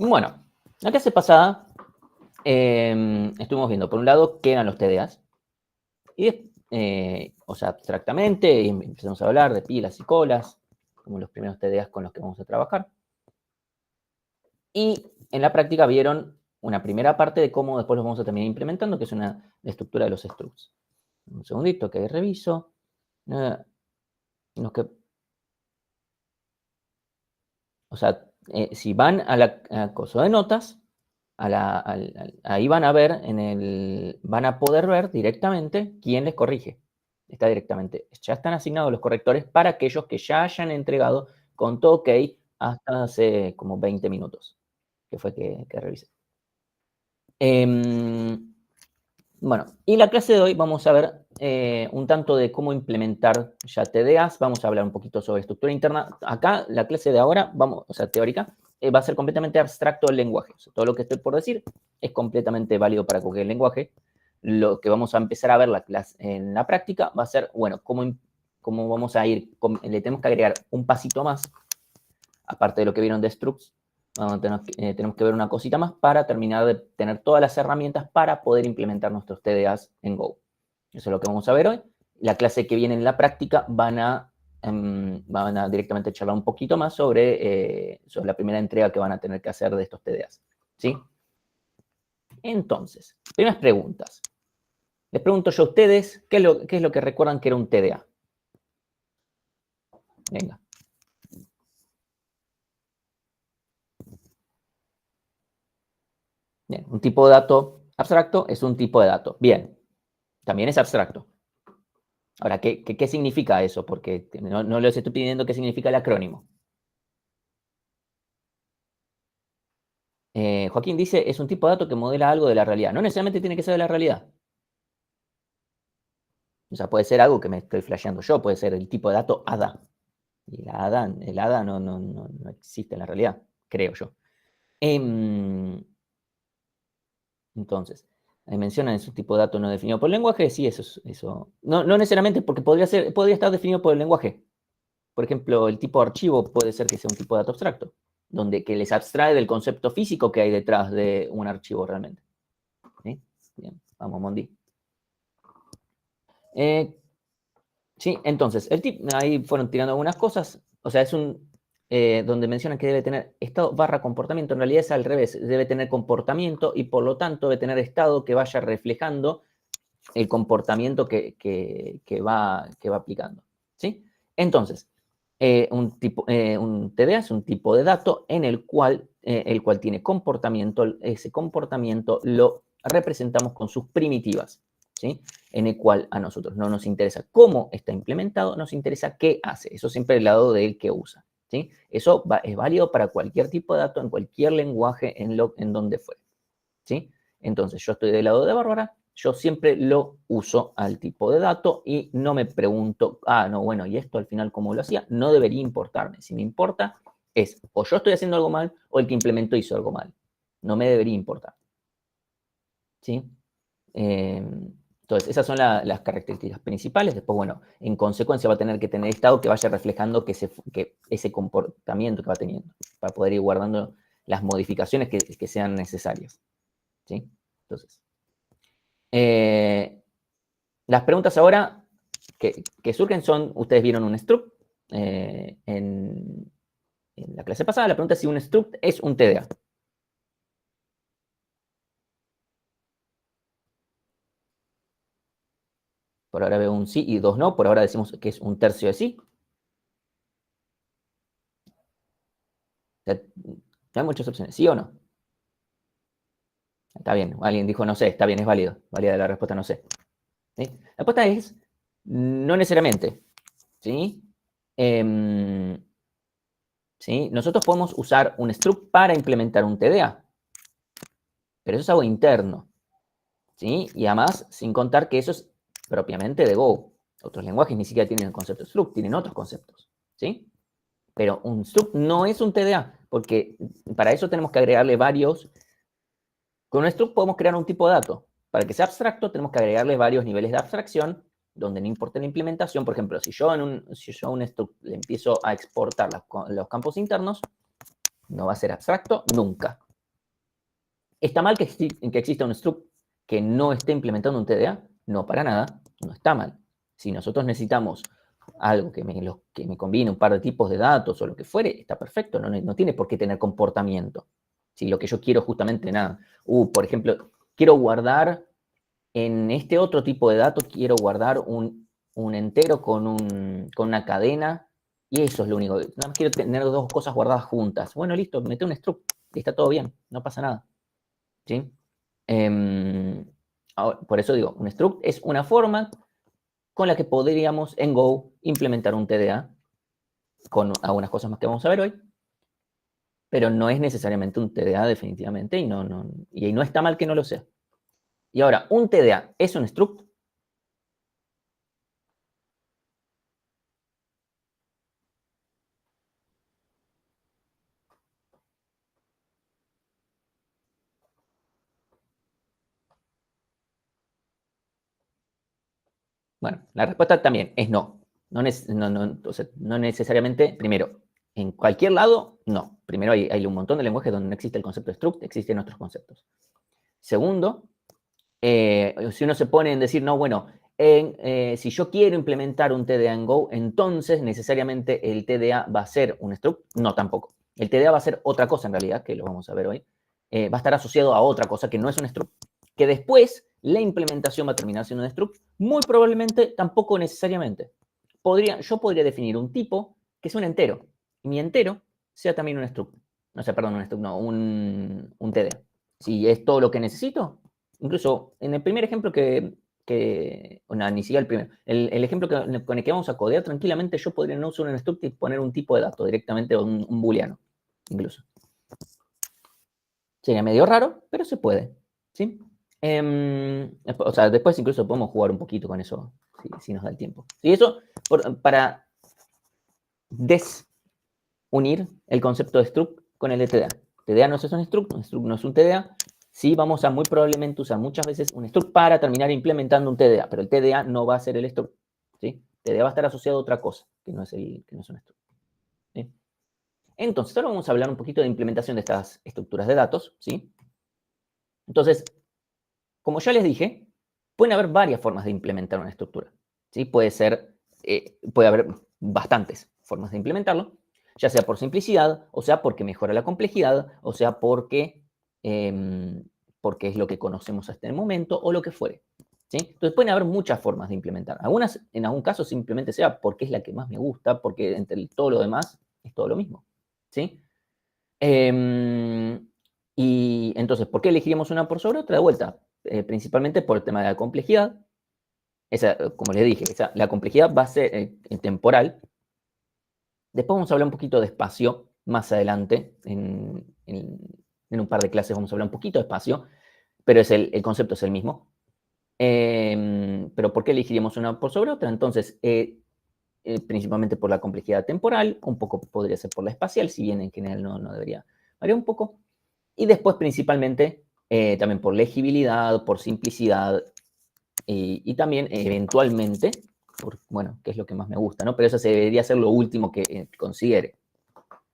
Bueno, la clase pasada estuvimos viendo, por un lado, qué eran los TDAs. Y, o sea, abstractamente, empezamos a hablar de pilas y colas, como los primeros TDAs con los que vamos a trabajar. Y en la práctica vieron una primera parte de cómo después los vamos a terminar implementando, que es la estructura de los structs. Un segundito que reviso. O sea, si van a coso de notas, ahí van a ver, van a poder ver directamente quién les corrige. Está directamente. Ya están asignados los correctores para aquellos que ya hayan entregado con todo ok hasta hace como 20 minutos, que fue que revisé. Bueno, y la clase de hoy vamos a ver un tanto de cómo implementar ya TDAs. Vamos a hablar un poquito sobre estructura interna. Acá, la clase de ahora, o sea, teórica, va a ser completamente abstracto el lenguaje. O sea, todo lo que estoy por decir es completamente válido para cualquier lenguaje. Lo que vamos a empezar a ver en la práctica va a ser, bueno, cómo vamos a ir, le tenemos que agregar un pasito más, aparte de lo que vieron de structs. Tenemos que ver una cosita más para terminar de tener todas las herramientas para poder implementar nuestros TDAs en Go. Eso es lo que vamos a ver hoy. La clase que viene en la práctica van a directamente charlar un poquito más sobre la primera entrega que van a tener que hacer de estos TDAs. ¿Sí? Entonces, primeras preguntas. Les pregunto yo a ustedes, ¿qué es lo que recuerdan que era un TDA? Venga. Bien, un tipo de dato abstracto es un tipo de dato. Bien, también es abstracto. Ahora, ¿qué significa eso? Porque no les estoy pidiendo qué significa el acrónimo. Joaquín dice, es un tipo de dato que modela algo de la realidad. No necesariamente tiene que ser de la realidad. O sea, puede ser algo que me estoy flasheando yo, puede ser el tipo de dato ADA. Y el ADA no existe en la realidad, creo yo. Entonces, mencionan ese tipo de dato no definido por el lenguaje. Sí, eso. No necesariamente, porque podría estar definido por el lenguaje. Por ejemplo, el tipo de archivo puede ser que sea un tipo de dato abstracto, que les abstrae del concepto físico que hay detrás de un archivo realmente. ¿Sí? Bien, vamos, Mondi. Sí, entonces, ahí fueron tirando algunas cosas. O sea, es donde mencionan que debe tener estado / comportamiento. En realidad es al revés. Debe tener comportamiento y por lo tanto debe tener estado que vaya reflejando el comportamiento que va aplicando. ¿Sí? Entonces, un TDA es un tipo de dato en el cual tiene comportamiento. Ese comportamiento lo representamos con sus primitivas, ¿sí? En el cual a nosotros no nos interesa cómo está implementado, nos interesa qué hace. Eso siempre del lado del que usa, ¿sí? Eso es válido para cualquier tipo de dato, en cualquier lenguaje, en donde fuere, ¿sí? Entonces, yo estoy del lado de Bárbara, yo siempre lo uso al tipo de dato y no me pregunto, no, bueno, ¿y esto al final cómo lo hacía? No debería importarme. Si me importa, es o yo estoy haciendo algo mal o el que implementó hizo algo mal. No me debería importar. ¿Sí? Entonces, esas son las características principales. Después, bueno, en consecuencia va a tener que tener estado que vaya reflejando que ese comportamiento que va teniendo, para poder ir guardando las modificaciones que sean necesarias. ¿Sí? Entonces, las preguntas ahora que surgen son, ustedes vieron un struct en la clase pasada, la pregunta es si un struct es un TDA. Por ahora veo un sí y dos no, por ahora decimos que es un tercio de sí. O sea, no hay muchas opciones, ¿sí o no? Está bien, alguien dijo no sé, está bien, es válido. Válida la respuesta no sé. ¿Sí? La respuesta es no necesariamente. ¿Sí? ¿Sí? Nosotros podemos usar un struct para implementar un TDA, pero eso es algo interno. ¿Sí? Y además, sin contar que eso es propiamente de Go. Otros lenguajes ni siquiera tienen el concepto de struct, tienen otros conceptos. ¿Sí? Pero un struct no es un TDA, porque para eso tenemos que agregarle varios. Con un struct podemos crear un tipo de dato. Para que sea abstracto, tenemos que agregarle varios niveles de abstracción, donde no importa la implementación. Por ejemplo, si yo a un struct le empiezo a exportar los campos internos, no va a ser abstracto nunca. ¿Está mal que exista un struct que no esté implementando un TDA? No, para nada, no está mal. Si nosotros necesitamos algo que me combine un par de tipos de datos o lo que fuere, está perfecto, no tiene por qué tener comportamiento. Si lo que yo quiero justamente, nada, por ejemplo, quiero guardar en este otro tipo de datos, quiero guardar un entero con una cadena, y eso es lo único. Nada más quiero tener dos cosas guardadas juntas. Bueno, listo, mete un struct y está todo bien, no pasa nada. ¿Sí? Por eso digo, un struct es una forma con la que podríamos en Go implementar un TDA con algunas cosas más que vamos a ver hoy, pero no es necesariamente un TDA definitivamente y no está mal que no lo sea. Y ahora, ¿un TDA es un struct? Bueno, la respuesta también es no. No necesariamente, primero, en cualquier lado, no. Primero, hay un montón de lenguajes donde no existe el concepto de struct, existen otros conceptos. Segundo, si uno se pone en decir, no, bueno, si yo quiero implementar un TDA en Go, entonces necesariamente el TDA va a ser un struct. No, tampoco. El TDA va a ser otra cosa en realidad, que lo vamos a ver hoy. Va a estar asociado a otra cosa que no es un struct. Que después la implementación va a terminar siendo un struct. Muy probablemente tampoco necesariamente. Yo podría definir un tipo que es un entero. Y mi entero sea también un struct. No sé, perdón, un struct, no, un TDA. Si es todo lo que necesito, incluso en el primer ejemplo no, ni siquiera el primero, el ejemplo con el que vamos a codear, tranquilamente yo podría no usar un struct y poner un tipo de dato directamente, o un booleano, incluso. Sería medio raro, pero se puede, ¿sí? O sea, después incluso podemos jugar un poquito con eso, si nos da el tiempo. Y eso para desunir el concepto de struct con el de TDA. TDA no es un struct no es un TDA. Sí, vamos a muy probablemente usar muchas veces un struct para terminar implementando un TDA, pero el TDA no va a ser el struct. ¿Sí? TDA va a estar asociado a otra cosa, que no es un struct. ¿Sí? Entonces, ahora vamos a hablar un poquito de implementación de estas estructuras de datos. ¿Sí? Entonces, como ya les dije, pueden haber varias formas de implementar una estructura. ¿Sí? Puede haber bastantes formas de implementarlo, ya sea por simplicidad, o sea porque mejora la complejidad, o sea porque es lo que conocemos hasta el momento, o lo que fuere. ¿Sí? Entonces pueden haber muchas formas de implementar. Algunas, en algún caso, simplemente sea porque es la que más me gusta, porque entre todo lo demás es todo lo mismo. ¿Sí? Y entonces, ¿por qué elegiríamos una por sobre otra? De vuelta, principalmente por el tema de la complejidad. Como les dije, la complejidad va a ser temporal. Después vamos a hablar un poquito de espacio más adelante. En un par de clases vamos a hablar un poquito de espacio, pero el concepto es el mismo. Pero ¿por qué elegiríamos una por sobre otra? Entonces, principalmente por la complejidad temporal, un poco podría ser por la espacial, si bien en general no debería variar un poco. Y después, principalmente, también por legibilidad, por simplicidad y también, eventualmente, bueno, que es lo que más me gusta, ¿no? Pero eso debería ser lo último que considere.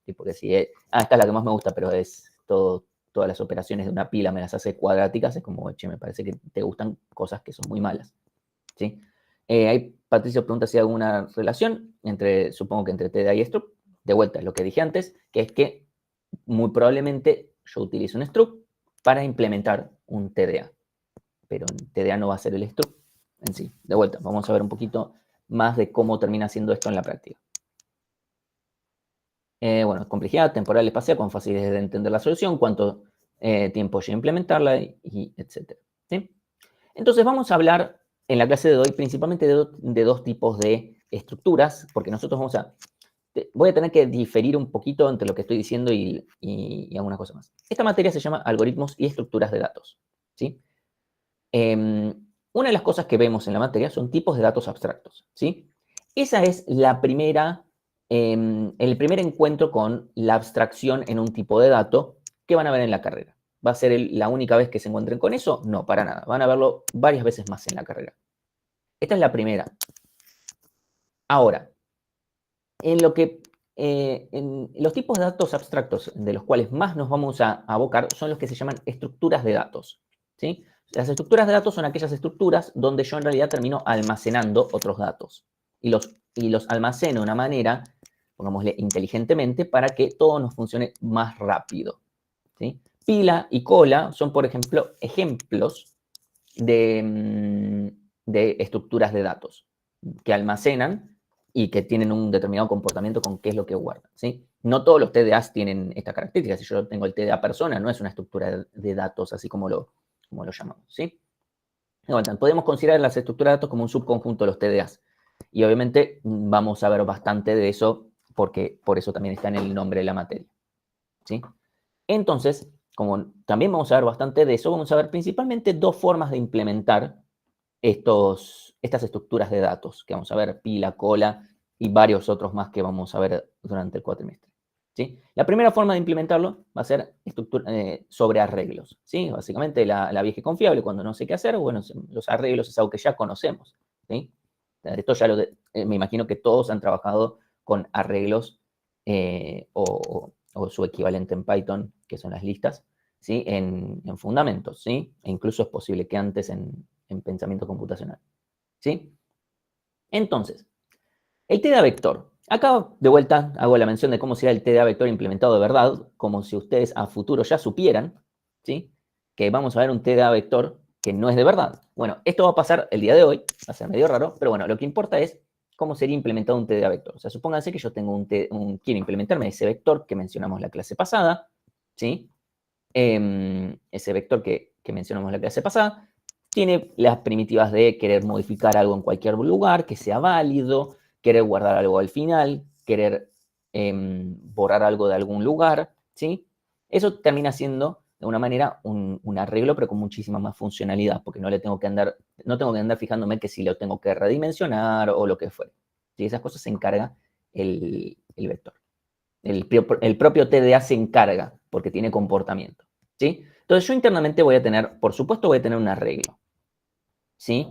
¿Sí? Porque si esta es la que más me gusta, pero todas las operaciones de una pila me las hace cuadráticas, es como, che, me parece que te gustan cosas que son muy malas. ¿Sí? Ahí Patricio pregunta si hay alguna relación supongo que entre TDA y struct. De vuelta, lo que dije antes, que es que muy probablemente yo utilizo un struct para implementar un TDA, pero el TDA no va a ser el struct en sí. De vuelta, vamos a ver un poquito más de cómo termina siendo esto en la práctica. Bueno, complejidad, temporal, espacial, cuán fácil es de entender la solución, cuánto tiempo lleva a implementarla, y etc. ¿Sí? Entonces vamos a hablar en la clase de hoy principalmente de dos tipos de estructuras, porque nosotros voy a tener que diferir un poquito entre lo que estoy diciendo y algunas cosas más. Esta materia se llama algoritmos y estructuras de datos. ¿Sí? Una de las cosas que vemos en la materia son tipos de datos abstractos. ¿Sí? Esa es el primer encuentro con la abstracción en un tipo de dato que van a ver en la carrera. ¿Va a ser la única vez que se encuentren con eso? No, para nada. Van a verlo varias veces más en la carrera. Esta es la primera. Ahora, en lo que los tipos de datos abstractos de los cuales más nos vamos a abocar son los que se llaman estructuras de datos, ¿sí? Las estructuras de datos son aquellas estructuras donde yo en realidad termino almacenando otros datos y los almaceno de una manera, pongámosle inteligentemente, para que todo nos funcione más rápido, ¿sí? Pila y cola son, por ejemplo, ejemplos de estructuras de datos que almacenan y que tienen un determinado comportamiento con qué es lo que guardan, ¿sí? No todos los TDAs tienen esta característica. Si yo tengo el TDA persona, no es una estructura de datos así como lo llamamos, ¿sí? Bueno, podemos considerar las estructuras de datos como un subconjunto de los TDAs. Y obviamente vamos a ver bastante de eso porque por eso también está en el nombre de la materia, ¿sí? Entonces, como también vamos a ver bastante de eso, vamos a ver principalmente dos formas de implementar estas estructuras de datos, que vamos a ver, pila, cola y varios otros más que vamos a ver durante el cuatrimestre, ¿sí? La primera forma de implementarlo va a ser sobre arreglos, ¿sí? Básicamente la vieja y confiable, cuando no sé qué hacer, bueno, los arreglos es algo que ya conocemos, ¿sí? Esto ya me imagino que todos han trabajado con arreglos o su equivalente en Python, que son las listas, ¿sí? En fundamentos, ¿sí? E incluso es posible que antes en pensamiento computacional, ¿sí? Entonces, el TDA vector. Acá, de vuelta, hago la mención de cómo será el TDA vector implementado de verdad, como si ustedes a futuro ya supieran, ¿sí? Que vamos a ver un TDA vector que no es de verdad. Bueno, esto va a pasar el día de hoy, va a ser medio raro, pero bueno, lo que importa es cómo sería implementado un TDA vector. O sea, supónganse que yo tengo quiero implementarme ese vector que mencionamos la clase pasada, ¿sí? Ese vector que mencionamos la clase pasada, tiene las primitivas de querer modificar algo en cualquier lugar, que sea válido, querer guardar algo al final, querer borrar algo de algún lugar, ¿sí? Eso termina siendo, de una manera, un arreglo, pero con muchísima más funcionalidad, porque no tengo que andar fijándome que si lo tengo que redimensionar o lo que fuere. ¿Sí? Esas cosas se encarga el vector. El propio TDA se encarga, porque tiene comportamiento, ¿sí? Entonces yo internamente voy a tener, por supuesto voy a tener un arreglo, ¿sí?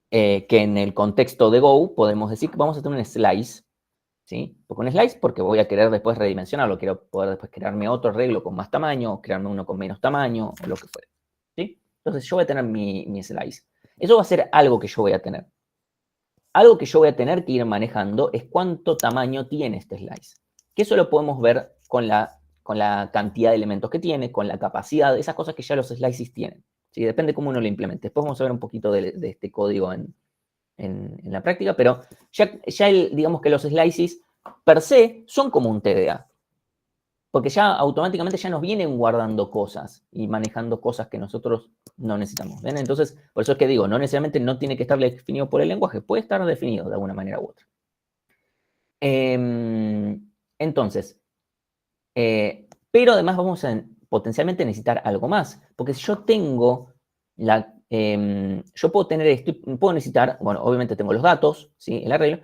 Que en el contexto de Go podemos decir que vamos a tener un slice, ¿sí? Porque un slice porque voy a querer después redimensionarlo, quiero poder después crearme otro arreglo con más tamaño, o crearme uno con menos tamaño, o lo que fuere, ¿sí? Entonces yo voy a tener mi slice. Eso va a ser algo que yo voy a tener. Algo que yo voy a tener que ir manejando es cuánto tamaño tiene este slice. Que eso lo podemos ver con la cantidad de elementos que tiene, con la capacidad, esas cosas que ya los slices tienen. ¿Sí? Depende cómo uno lo implemente. Después vamos a ver un poquito de este código en la práctica, pero digamos que los slices per se son como un TDA. Porque ya automáticamente ya nos vienen guardando cosas y manejando cosas que nosotros no necesitamos. ¿Ven? Entonces, por eso es que digo, no necesariamente no tiene que estar definido por el lenguaje, puede estar definido de alguna manera u otra. Entonces, pero además vamos a potencialmente necesitar algo más, porque si yo tengo yo puedo tener esto, puedo necesitar, bueno, obviamente tengo los datos, ¿sí? El arreglo,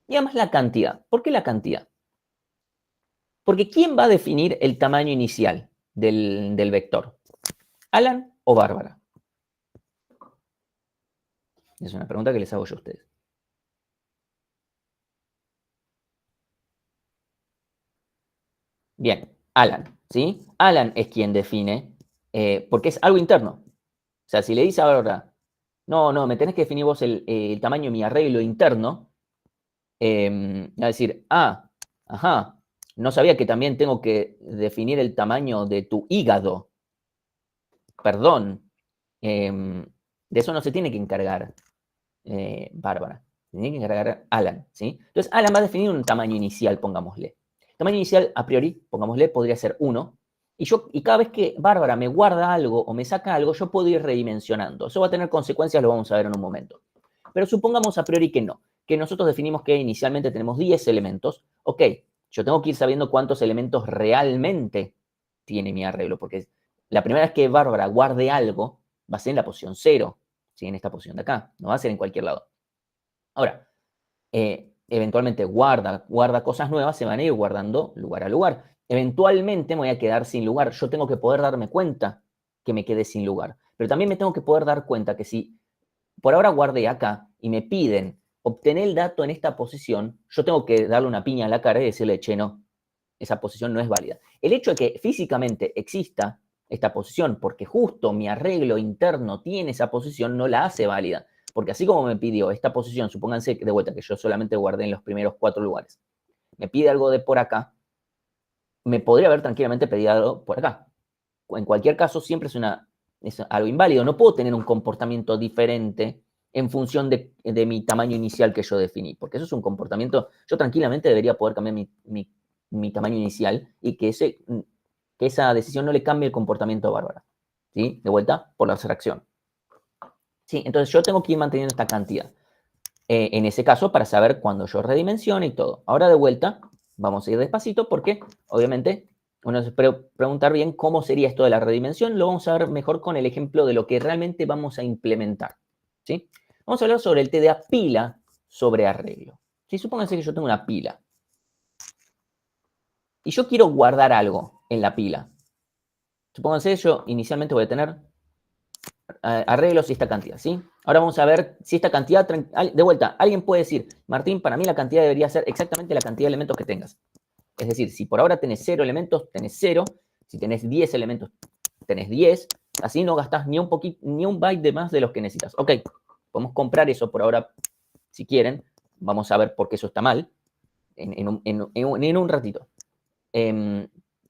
y además la cantidad. ¿Por qué la cantidad? Porque ¿quién va a definir el tamaño inicial del vector? ¿Alan o Bárbara? Es una pregunta que les hago yo a ustedes. Bien, Alan, ¿sí? Alan es quien define, porque es algo interno. O sea, si le dice a Bárbara, no, me tenés que definir vos el tamaño de mi arreglo interno, va a decir, ajá, no sabía que también tengo que definir el tamaño de tu hígado. Perdón, de eso no se tiene que encargar Bárbara. Se tiene que encargar Alan, ¿sí? Entonces, Alan va a definir un tamaño inicial, pongámosle. El tamaño inicial, a priori, pongámosle, podría ser 1. Y cada vez que Bárbara me guarda algo o me saca algo, yo puedo ir redimensionando. Eso va a tener consecuencias, lo vamos a ver en un momento. Pero supongamos a priori que no, que nosotros definimos que inicialmente tenemos 10 elementos. Ok, yo tengo que ir sabiendo cuántos elementos realmente tiene mi arreglo, porque la primera vez que Bárbara guarde algo, va a ser en la posición 0, ¿sí? En esta posición de acá, no va a ser en cualquier lado. Ahora, eventualmente guarda cosas nuevas, se van a ir guardando lugar a lugar. Eventualmente me voy a quedar sin lugar. Yo tengo que poder darme cuenta que me quedé sin lugar. Pero también me tengo que poder dar cuenta que si por ahora guardé acá y me piden obtener el dato en esta posición, yo tengo que darle una piña a la cara y decirle, che, no, esa posición no es válida. El hecho de que físicamente exista esta posición, porque justo mi arreglo interno tiene esa posición, no la hace válida. Porque así como me pidió esta posición, supónganse de vuelta que yo solamente guardé en los primeros 4 lugares, me pide algo de por acá, me podría haber tranquilamente pedido algo por acá. En cualquier caso, siempre es algo inválido. No puedo tener un comportamiento diferente en función de mi tamaño inicial que yo definí, porque eso es un comportamiento, yo tranquilamente debería poder cambiar mi tamaño inicial y que esa decisión no le cambie el comportamiento a Bárbara. ¿Sí? De vuelta, por la abstracción. ¿Sí? Entonces yo tengo que ir manteniendo esta cantidad. En ese caso, para saber cuándo yo redimensione y todo. Ahora de vuelta, vamos a ir despacito porque, obviamente, uno se puede preguntar bien cómo sería esto de la redimensión. Lo vamos a ver mejor con el ejemplo de lo que realmente vamos a implementar. ¿Sí? Vamos a hablar sobre el TDA pila sobre arreglo. ¿Sí? Supónganse que yo tengo una pila. Y yo quiero guardar algo en la pila. Supónganse yo inicialmente voy a tener arreglos y esta cantidad, ¿sí? Ahora vamos a ver si esta cantidad, de vuelta, alguien puede decir, Martín, para mí la cantidad debería ser exactamente la cantidad de elementos que tengas. Es decir, si por ahora tenés 0 elementos, tenés 0. Si tenés 10 elementos, tenés 10. Así no gastás ni un byte de más de los que necesitas. Ok, podemos comprar eso por ahora, si quieren. Vamos a ver por qué eso está mal en un ratito.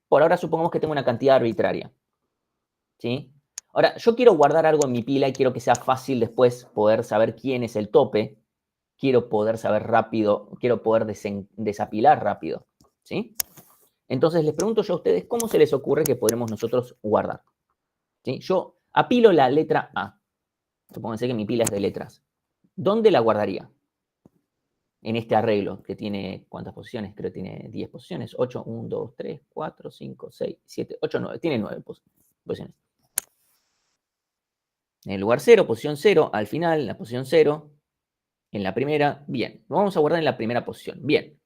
Por ahora supongamos que tengo una cantidad arbitraria. ¿Sí? Ahora, yo quiero guardar algo en mi pila y quiero que sea fácil después poder saber quién es el tope. Quiero poder saber rápido, quiero poder desapilar rápido. ¿Sí? Entonces les pregunto yo a ustedes, ¿cómo se les ocurre que podremos nosotros guardar? ¿Sí? Yo apilo la letra A. Supónganse que mi pila es de letras. ¿Dónde la guardaría? En este arreglo que tiene, ¿cuántas posiciones? Creo que tiene 10 posiciones. 8, 1, 2, 3, 4, 5, 6, 7, 8, 9. Tiene 9 posiciones. En el lugar 0, posición 0, al final, en la posición 0, en la primera, bien. Lo vamos a guardar en la primera posición. Bien.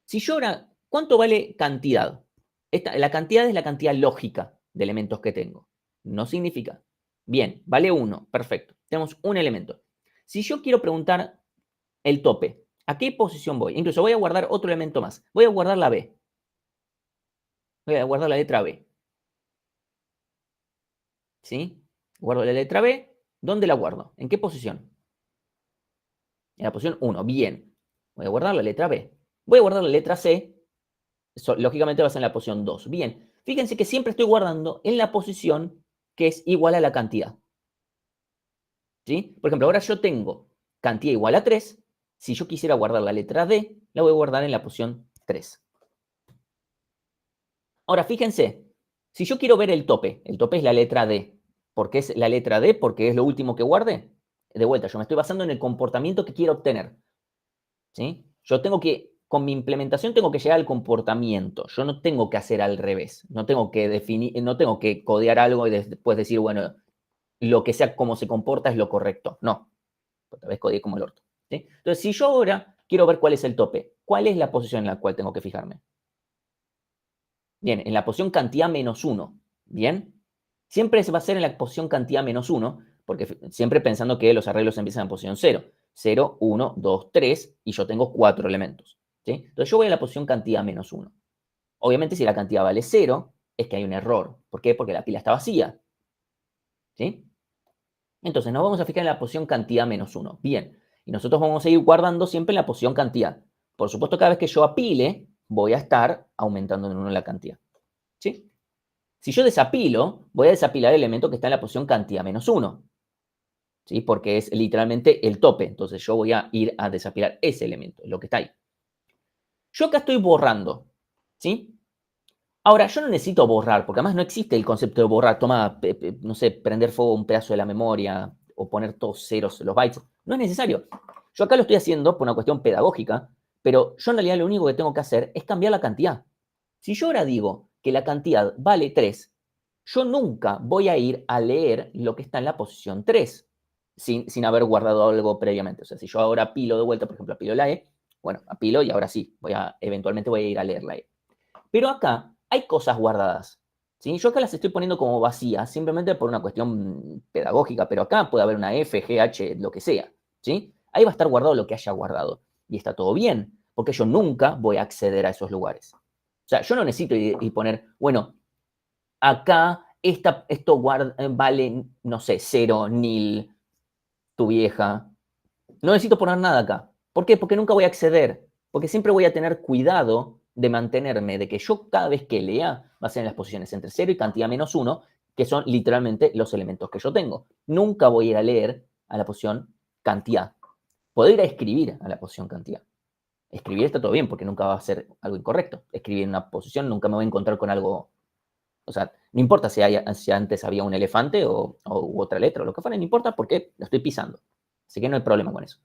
Si yo ahora, ¿cuánto vale cantidad? La cantidad es la cantidad lógica de elementos que tengo. No significa. Bien, vale 1. Perfecto. Tenemos un elemento. Si yo quiero preguntar el tope, ¿a qué posición voy? Incluso voy a guardar otro elemento más. Voy a guardar la B. Voy a guardar la letra B. ¿Sí? Guardo la letra B. ¿Dónde la guardo? ¿En qué posición? En la posición 1. Bien. Voy a guardar la letra B. Voy a guardar la letra C. Eso, lógicamente va a ser en la posición 2. Bien. Fíjense que siempre estoy guardando en la posición que es igual a la cantidad. ¿Sí? Por ejemplo, ahora yo tengo cantidad igual a 3. Si yo quisiera guardar la letra D, la voy a guardar en la posición 3. Ahora, fíjense. Si yo quiero ver el tope es la letra D. ¿Por qué es la letra D? Porque es lo último que guardé. De vuelta, yo me estoy basando en el comportamiento que quiero obtener. ¿Sí? Yo tengo que, con mi implementación tengo que llegar al comportamiento. Yo no tengo que hacer al revés. No tengo que definir, no tengo que codear algo y después decir, bueno, lo que sea como se comporta es lo correcto. No. Otra vez codeé como el orto. ¿Sí? Entonces, si yo ahora quiero ver cuál es el tope, ¿cuál es la posición en la cual tengo que fijarme? Bien, en la posición cantidad menos 1. Bien. Siempre se va a ser en la posición cantidad menos 1, porque siempre pensando que los arreglos empiezan en posición 0. 0, 1, 2, 3, y yo tengo 4 elementos. ¿Sí? Entonces yo voy a la posición cantidad menos 1. Obviamente si la cantidad vale 0, es que hay un error. ¿Por qué? Porque la pila está vacía. ¿Sí? Entonces nos vamos a fijar en la posición cantidad menos 1. Bien. Y nosotros vamos a ir guardando siempre en la posición cantidad. Por supuesto, cada vez que yo apile, voy a estar aumentando en 1 la cantidad. ¿Sí? Si yo desapilo, voy a desapilar el elemento que está en la posición cantidad menos 1. ¿Sí? Porque es literalmente el tope. Entonces yo voy a ir a desapilar ese elemento, lo que está ahí. Yo acá estoy borrando. ¿Sí? Ahora, yo no necesito borrar, porque además no existe el concepto de borrar. Toma, no sé, prender fuego un pedazo de la memoria o poner todos ceros en los bytes. No es necesario. Yo acá lo estoy haciendo por una cuestión pedagógica, pero yo en realidad lo único que tengo que hacer es cambiar la cantidad. Si yo ahora digo que la cantidad vale 3, yo nunca voy a ir a leer lo que está en la posición 3 sin haber guardado algo previamente. O sea, si yo ahora apilo de vuelta, por ejemplo, apilo la E, bueno, apilo y ahora sí, eventualmente voy a ir a leer la E. Pero acá hay cosas guardadas. ¿Sí? Yo acá las estoy poniendo como vacías, simplemente por una cuestión pedagógica, pero acá puede haber una F, G, H, lo que sea. ¿Sí? ahí va a estar guardado lo que haya guardado. Y está todo bien, porque yo nunca voy a acceder a esos lugares. O sea, yo no necesito y poner, bueno, acá esto vale, no sé, 0, nil, tu vieja. No necesito poner nada acá. ¿Por qué? Porque nunca voy a acceder. Porque siempre voy a tener cuidado de mantenerme, de que yo cada vez que lea va a ser en las posiciones entre 0 y cantidad menos 1, que son literalmente los elementos que yo tengo. Nunca voy a ir a leer a la posición cantidad. Puedo ir a escribir a la posición cantidad. Escribir está todo bien porque nunca va a ser algo incorrecto. Escribir en una posición nunca me voy a encontrar con algo. O sea, no importa si antes había un elefante u otra letra o lo que fuera, no importa porque lo estoy pisando. Así que no hay problema con eso.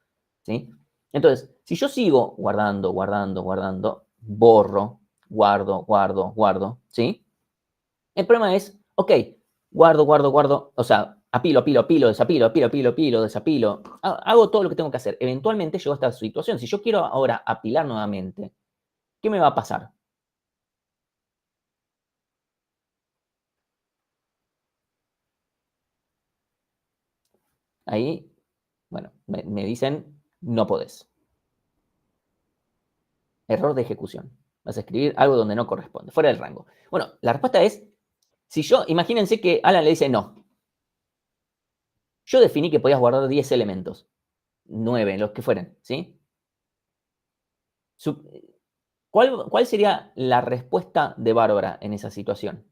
¿Sí? Entonces, si yo sigo guardando, borro, guardo, ¿sí? El problema es, ok, guardo, o sea, apilo, desapilo. Hago todo lo que tengo que hacer. Eventualmente llego a esta situación. Si yo quiero ahora apilar nuevamente, ¿qué me va a pasar? Ahí, bueno, me dicen, no podés. Error de ejecución. Vas a escribir algo donde no corresponde, fuera del rango. Bueno, la respuesta es, si yo, imagínense que Alan le dice no. Yo definí que podías guardar 10 elementos, 9, los que fueran, ¿sí? ¿Cuál sería la respuesta de Bárbara en esa situación?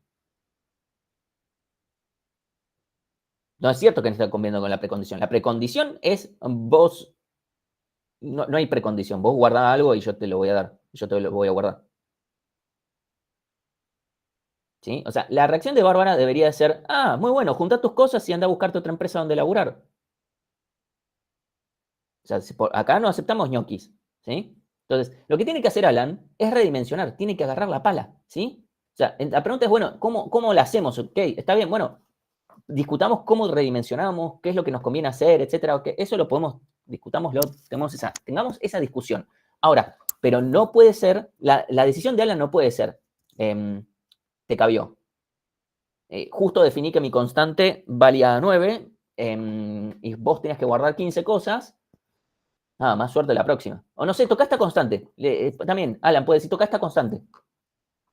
No es cierto que no está cumpliendo con la precondición. La precondición es vos, no hay precondición, vos guardás algo y yo te lo voy a dar, yo te lo voy a guardar. ¿Sí? O sea, la reacción de Bárbara debería ser, ah, muy bueno, junta tus cosas y anda a buscarte otra empresa donde laburar. O sea, acá no aceptamos ñoquis, ¿sí? Entonces, lo que tiene que hacer Alan es redimensionar, tiene que agarrar la pala, ¿sí? O sea, la pregunta es, bueno, ¿cómo la hacemos? Ok, está bien, bueno, discutamos cómo redimensionamos, qué es lo que nos conviene hacer, etcétera. Okay, eso lo podemos, discutámoslo, tengamos esa discusión. Ahora, pero no puede ser, la decisión de Alan no puede ser, te cabió. Justo definí que mi constante valía 9 y vos tenías que guardar 15 cosas. Nada, más suerte la próxima. O no sé, toca esta constante. También, Alan puede decir, toca esta constante.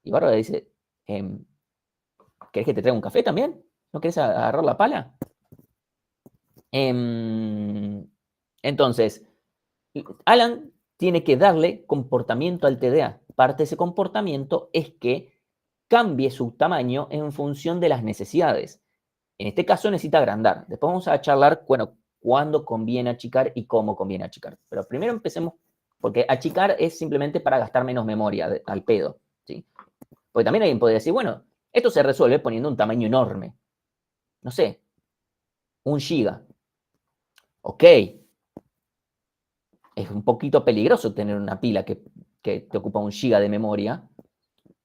Y Bárbara dice, ¿querés que te traiga un café también? ¿No querés agarrar la pala? Entonces, Alan tiene que darle comportamiento al TDA. Parte de ese comportamiento es que cambie su tamaño en función de las necesidades. En este caso necesita agrandar. Después vamos a charlar, bueno, cuándo conviene achicar y cómo conviene achicar. Pero primero empecemos, porque achicar es simplemente para gastar menos memoria al pedo. ¿Sí? Porque también alguien podría decir, bueno, esto se resuelve poniendo un tamaño enorme. No sé, 1 GB. Ok, es un poquito peligroso tener una pila que te ocupa 1 GB de memoria,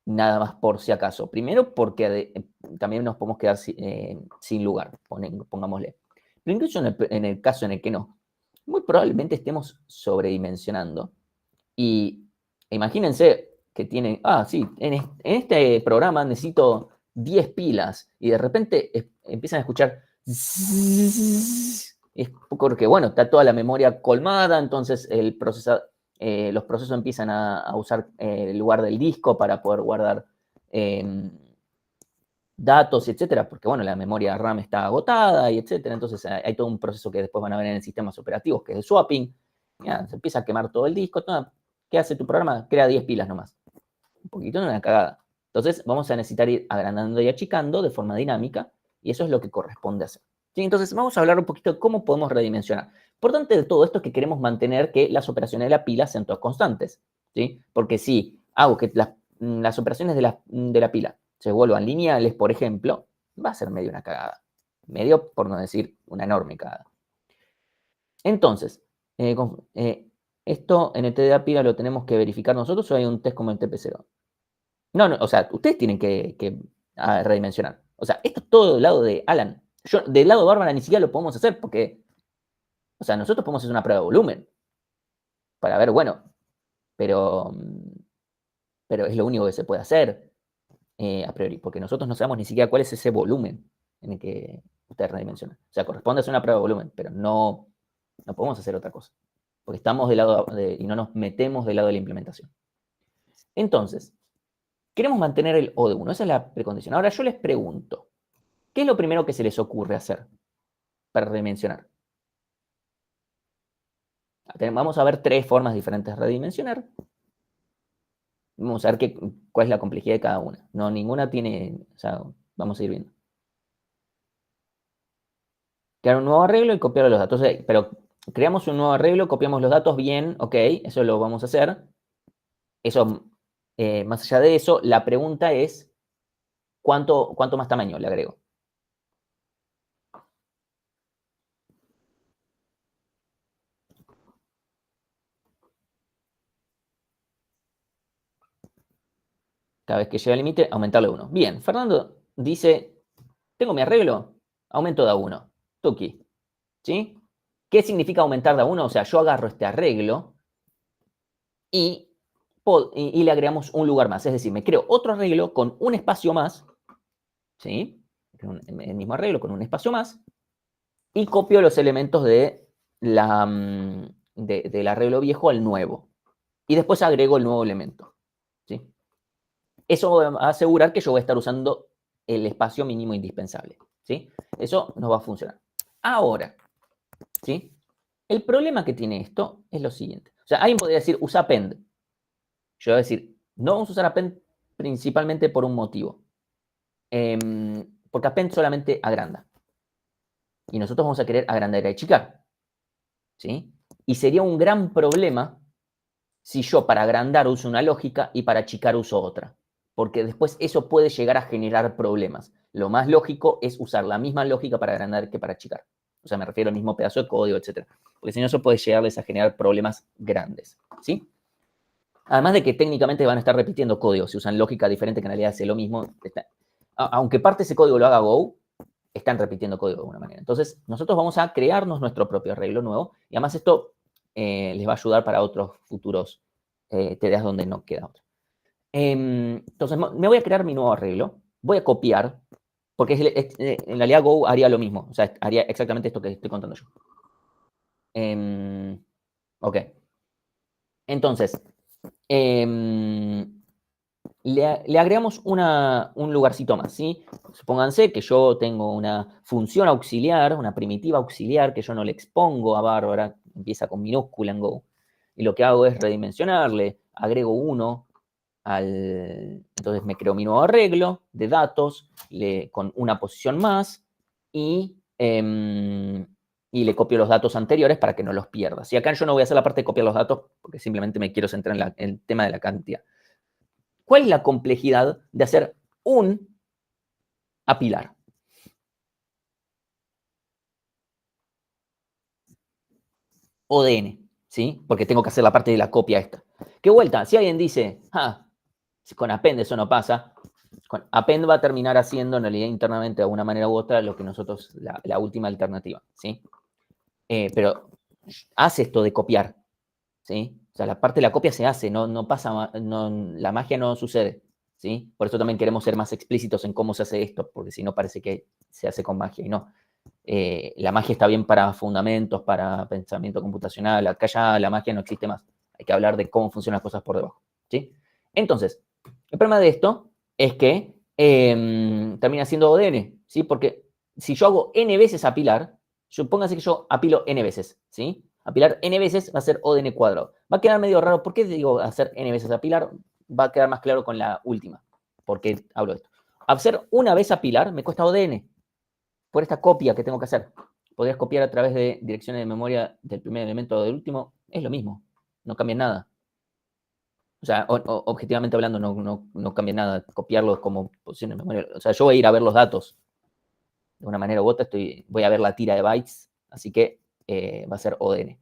nada más por si acaso. Primero porque también nos podemos quedar sin lugar, pongámosle. Pero incluso en el caso en el que no, muy probablemente estemos sobredimensionando. Y imagínense que tienen, sí, en este programa necesito 10 pilas y de repente empiezan a escuchar es porque, bueno, está toda la memoria colmada, entonces los procesos empiezan a usar el lugar del disco para poder guardar datos, etcétera, porque, bueno, la memoria RAM está agotada y etcétera, entonces hay todo un proceso que después van a ver en sistemas operativos, que es el swapping, ya, se empieza a quemar todo el disco, ¿qué hace tu programa? Crea 10 pilas nomás, un poquito de una cagada. Entonces vamos a necesitar ir agrandando y achicando de forma dinámica, y eso es lo que corresponde hacer. ¿Sí? Entonces vamos a hablar un poquito de cómo podemos redimensionar. Importante de todo esto es que queremos mantener que las operaciones de la pila sean todas constantes, ¿sí? Porque si hago que las operaciones de la pila se vuelvan lineales, por ejemplo, va a ser medio una cagada. Medio, por no decir, una enorme cagada. Entonces, esto en el TDA pila lo tenemos que verificar nosotros o hay un test como el TP0. No, o sea, ustedes tienen que redimensionar. O sea, esto es todo del lado de Alan. Del lado de Bárbara ni siquiera lo podemos hacer porque, o sea, nosotros podemos hacer una prueba de volumen para ver, bueno, pero, pero es lo único que se puede hacer a priori, porque nosotros no sabemos ni siquiera cuál es ese volumen en el que ustedes redimensionan. O sea, corresponde a hacer una prueba de volumen, pero no No podemos hacer otra cosa, porque estamos del lado y no nos metemos del lado de la implementación. Entonces, queremos mantener el O de 1, esa es la precondición. Ahora yo les pregunto, ¿qué es lo primero que se les ocurre hacer para redimensionar? Vamos a ver 3 formas diferentes de redimensionar. Vamos a ver cuál es la complejidad de cada una. No, ninguna tiene, o sea, vamos a ir viendo. Crear un nuevo arreglo y copiar los datos. Pero creamos un nuevo arreglo, copiamos los datos bien, ok, eso lo vamos a hacer. Eso, más allá de eso, la pregunta es, ¿cuánto más tamaño le agrego? Cada vez que llega al límite, aumentarlo de 1. Bien, Fernando dice, tengo mi arreglo, aumento de a 1. Tuki. ¿Sí? ¿Qué significa aumentar de a 1? O sea, yo agarro este arreglo y le agregamos un lugar más. Es decir, me creo otro arreglo con un espacio más, ¿sí? El mismo arreglo con un espacio más, y copio los elementos del arreglo viejo al nuevo. Y después agrego el nuevo elemento, ¿sí? Eso va a asegurar que yo voy a estar usando el espacio mínimo indispensable, ¿sí? Eso nos va a funcionar. Ahora, ¿sí? El problema que tiene esto es lo siguiente. O sea, alguien podría decir, usa append. Yo voy a decir, no vamos a usar append principalmente por un motivo. Porque append solamente agranda. Y nosotros vamos a querer agrandar y achicar. ¿Sí? Y sería un gran problema si yo para agrandar uso una lógica y para achicar uso otra. Porque después eso puede llegar a generar problemas. Lo más lógico es usar la misma lógica para agrandar que para achicar. O sea, me refiero al mismo pedazo de código, etc. Porque si no, eso puede llegarles a generar problemas grandes. ¿Sí? Además de que técnicamente van a estar repitiendo código. Si usan lógica diferente que en realidad hace lo mismo. Aunque parte de ese código lo haga Go, están repitiendo código de alguna manera. Entonces, nosotros vamos a crearnos nuestro propio arreglo nuevo. Y además esto les va a ayudar para otros futuros tareas donde no queda otro. Entonces, me voy a crear mi nuevo arreglo. Voy a copiar, porque en realidad Go haría lo mismo. O sea, haría exactamente esto que estoy contando yo. Ok. Entonces, le agregamos un lugarcito más, ¿sí? Supónganse que yo tengo una función auxiliar, una primitiva auxiliar que yo no le expongo a Bárbara, empieza con minúscula en Go, y lo que hago es redimensionarle, agrego 1 entonces me creo mi nuevo arreglo de datos con una posición más y le copio los datos anteriores para que no los pierdas. Y acá yo no voy a hacer la parte de copiar los datos porque simplemente me quiero centrar en el tema de la cantidad. ¿Cuál es la complejidad de hacer un apilar? ODN, ¿sí? Porque tengo que hacer la parte de la copia esta. ¿Qué vuelta? Si alguien dice, con append eso no pasa, con append va a terminar haciendo en realidad internamente de una manera u otra lo que nosotros, la última alternativa, ¿sí? Pero hace esto de copiar, ¿sí? O sea, la parte de la copia se hace, no pasa, la magia no sucede, ¿sí? Por eso también queremos ser más explícitos en cómo se hace esto, porque si no parece que se hace con magia y no. La magia está bien para fundamentos, para pensamiento computacional, acá ya la magia no existe más. Hay que hablar de cómo funcionan las cosas por debajo, ¿sí? Entonces, el problema de esto es que termina siendo ODN, ¿sí? Porque si yo hago n veces apilar, supóngase que yo apilo n veces, ¿sí? Apilar n veces va a ser ODN cuadrado. Va a quedar medio raro. ¿Por qué digo hacer n veces apilar? Va a quedar más claro con la última. ¿Por qué hablo de esto? Hacer una vez apilar me cuesta ODN por esta copia que tengo que hacer. Podrías copiar a través de direcciones de memoria del primer elemento o del último. Es lo mismo. No cambia nada. O sea, objetivamente hablando, no cambia nada. Copiarlos como posiciones de memoria. O sea, yo voy a ir a ver los datos de una manera u otra. Voy a ver la tira de bytes. Así que va a ser ODN.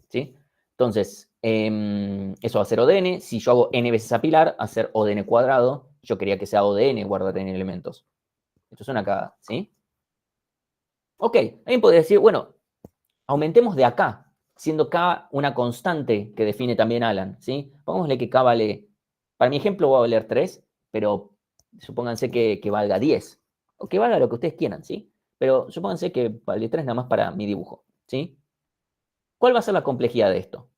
¿Sí? Entonces, eso va a ser ODN. Si yo hago n veces apilar, va a ser ODN cuadrado. Yo quería que sea ODN, guardar en elementos. Esto es una cagada, ¿sí? Ok, alguien podría decir, bueno, aumentemos de acá, siendo k una constante que define también Alan, ¿sí? Pongámosle que k vale, para mi ejemplo va a valer 3, pero supónganse que valga 10, o que valga lo que ustedes quieran, ¿sí? Pero supónganse que vale 3 nada más para mi dibujo, ¿sí? ¿Cuál va a ser la complejidad de esto?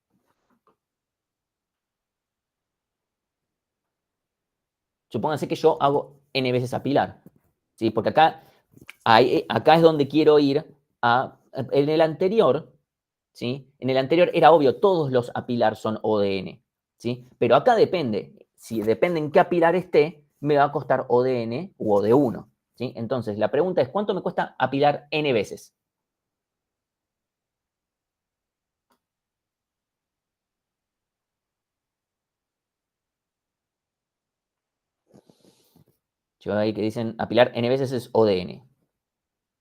Supónganse que yo hago n veces apilar, ¿sí? Porque acá es donde quiero ir a... En el anterior, ¿sí? En el anterior era obvio, todos los apilar son O de n, ¿sí? Pero acá depende. Si depende en qué apilar esté, me va a costar O de n u O de 1, ¿sí? Entonces, la pregunta es, ¿cuánto me cuesta apilar n veces? Yo ahí que dicen apilar n veces es O de n.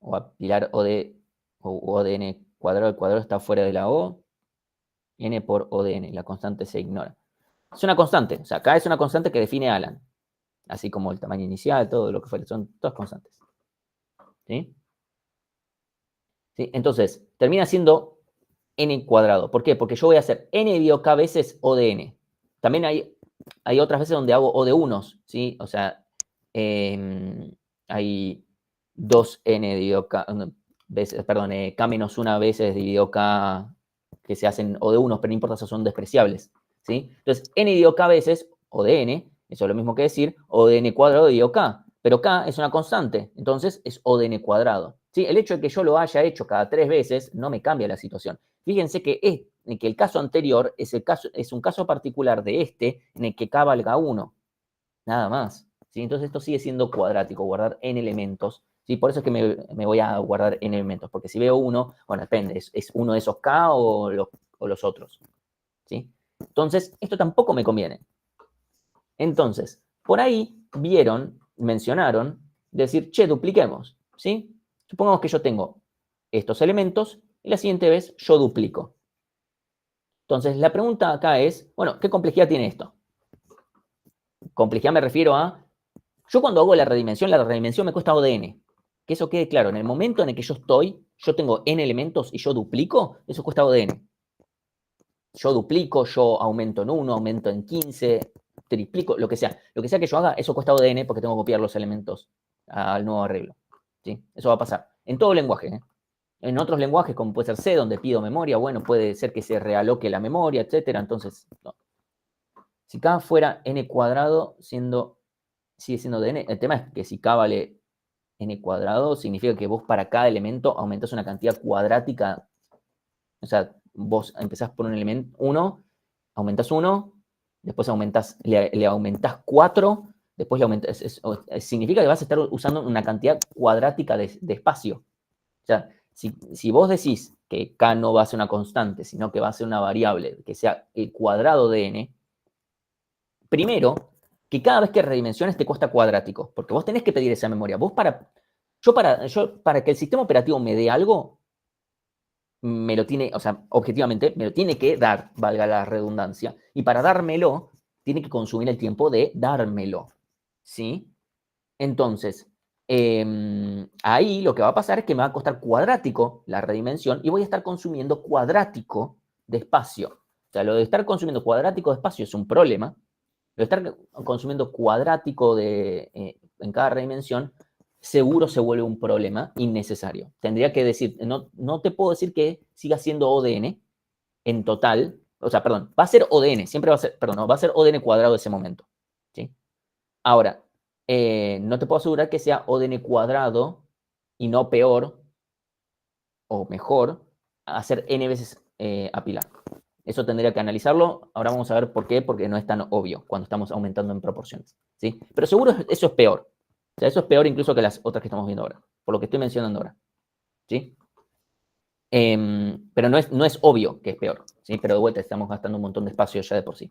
O apilar O de n cuadrado, el cuadrado está fuera de la O, n por O de n, la constante se ignora. Es una constante, o sea, acá es una constante que define Alan, así como el tamaño inicial, todo lo que fuera, son todas constantes. ¿Sí? ¿Sí? Entonces, termina siendo n cuadrado. ¿Por qué? Porque yo voy a hacer n dividido k veces O de n. También hay otras veces donde hago O de unos, ¿sí? O sea, hay 2n dividido k, veces, perdón, k menos 1 veces dividido k que se hacen O de unos, pero no importa, esos son despreciables, ¿sí? Entonces, n dividido k veces O de n, eso es lo mismo que decir O de n cuadrado dividido k, pero k es una constante, entonces es O de n cuadrado. ¿Sí? El hecho de que yo lo haya hecho cada 3 veces no me cambia la situación. Fíjense que el caso anterior es un caso particular de este en el que k valga 1, nada más. ¿Sí? Entonces esto sigue siendo cuadrático, guardar n elementos. ¿Sí? Por eso es que me voy a guardar n elementos, porque si veo 1, bueno, depende, es uno de esos k o los otros. ¿Sí? Entonces, esto tampoco me conviene. Entonces, por ahí mencionaron, decir, che, dupliquemos. ¿Sí? Supongamos que yo tengo estos elementos y la siguiente vez yo duplico. Entonces, la pregunta acá es, bueno, ¿qué complejidad tiene esto? Complejidad me refiero a, yo cuando hago la redimensión me cuesta O de n. Que eso quede claro, en el momento en el que yo tengo n elementos y yo duplico, eso cuesta O de n. Yo duplico, yo aumento en 1, aumento en 15, triplico, lo que sea. Lo que sea que yo haga, eso cuesta O de n porque tengo que copiar los elementos al nuevo arreglo. ¿Sí? Eso va a pasar. En todo lenguaje, ¿eh? En otros lenguajes, como puede ser C, donde pido memoria, bueno, puede ser que se realoque la memoria, etcétera. Entonces, no. Si k fuera n cuadrado, sigue siendo de n. El tema es que si k vale n cuadrado, significa que vos para cada elemento aumentás una cantidad cuadrática. O sea, vos empezás por un elemento 1, aumentás 1, después le aumentás 4, después le aumentás. Significa que vas a estar usando una cantidad cuadrática de espacio. O sea, si vos decís que k no va a ser una constante, sino que va a ser una variable que sea el cuadrado de n, primero, que cada vez que redimensiones te cuesta cuadrático, porque vos tenés que pedir esa memoria. Para que el sistema operativo me dé algo, me lo tiene, o sea, objetivamente, me lo tiene que dar, valga la redundancia, y para dármelo, tiene que consumir el tiempo de dármelo, ¿sí? Entonces, ahí lo que va a pasar es que me va a costar cuadrático la redimensión y voy a estar consumiendo cuadrático de espacio. O sea, lo de estar consumiendo cuadrático de espacio es un problema. Lo de estar consumiendo cuadrático en cada redimensión seguro se vuelve un problema innecesario. Tendría que decir, no te puedo decir que siga siendo O de n en total. O sea, perdón, va a ser O de n, siempre va a ser, perdón, no, va a ser O de n cuadrado de ese momento. ¿Sí? Ahora, no te puedo asegurar que sea O de n cuadrado y no peor o mejor hacer n veces apilar. Eso tendría que analizarlo. Ahora vamos a ver por qué, porque no es tan obvio cuando estamos aumentando en proporciones. ¿Sí? Pero seguro eso es peor. O sea, eso es peor incluso que las otras que estamos viendo ahora, por lo que estoy mencionando ahora. ¿Sí? Pero no es obvio que es peor. ¿Sí? Pero de vuelta estamos gastando un montón de espacio ya de por sí.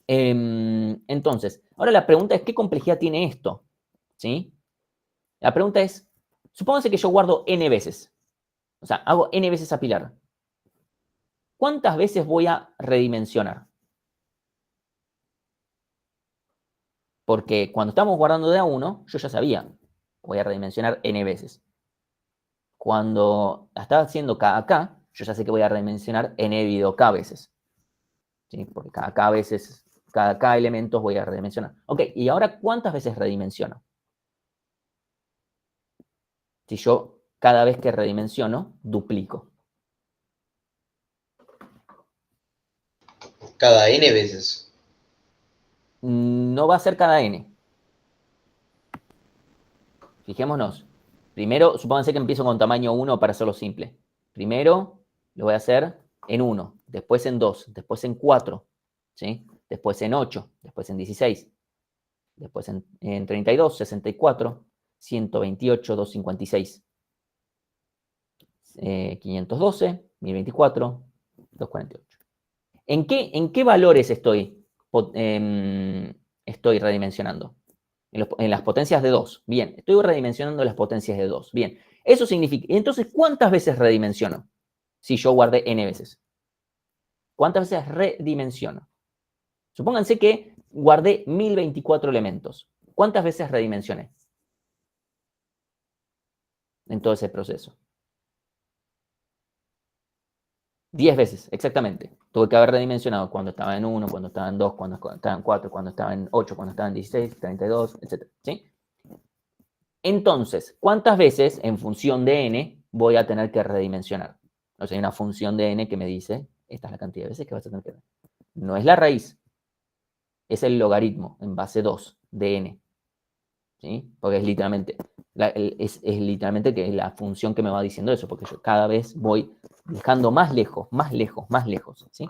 Entonces, ahora la pregunta es, ¿qué complejidad tiene esto? ¿Sí? La pregunta es, supóngase que yo guardo n veces. O sea, hago n veces apilar. ¿Cuántas veces voy a redimensionar? Porque cuando estamos guardando de a 1, yo ya sabía, voy a redimensionar n veces. Cuando estaba haciendo k a k, yo ya sé que voy a redimensionar n dividido k veces. ¿Sí? Porque cada k elementos voy a redimensionar. Ok, y ahora, ¿cuántas veces redimensiono? Si yo cada vez que redimensiono, duplico. cada n veces. No va a ser cada n. Fijémonos. Primero, supónganse que empiezo con tamaño 1 para hacerlo simple. Primero lo voy a hacer en 1, después en 2, después en 4, ¿sí? Después en 8, después en 16, después en 32, 64, 128, 256, 512, 1024, 248. ¿En qué valores estoy redimensionando? En las potencias de 2. Bien, estoy redimensionando las potencias de 2. Bien, eso significa, entonces, ¿cuántas veces redimensiono? Si yo guardé n veces. ¿Cuántas veces redimensiono? Supónganse que guardé 1024 elementos. ¿Cuántas veces redimensioné en todo ese proceso? 10 veces, exactamente. Tuve que haber redimensionado cuando estaba en 1, cuando estaba en 2, cuando estaba en 4, cuando estaba en 8, cuando estaba en 16, 32, etc. ¿Sí? Entonces, ¿cuántas veces en función de n voy a tener que redimensionar? O sea, hay una función de n que me dice, esta es la cantidad de veces que vas a tener que... No es la raíz, es el logaritmo en base 2 de n. ¿Sí? Porque es literalmente, es literalmente que es la función que me va diciendo eso, porque yo cada vez voy dejando más lejos, más lejos, más lejos. ¿Sí?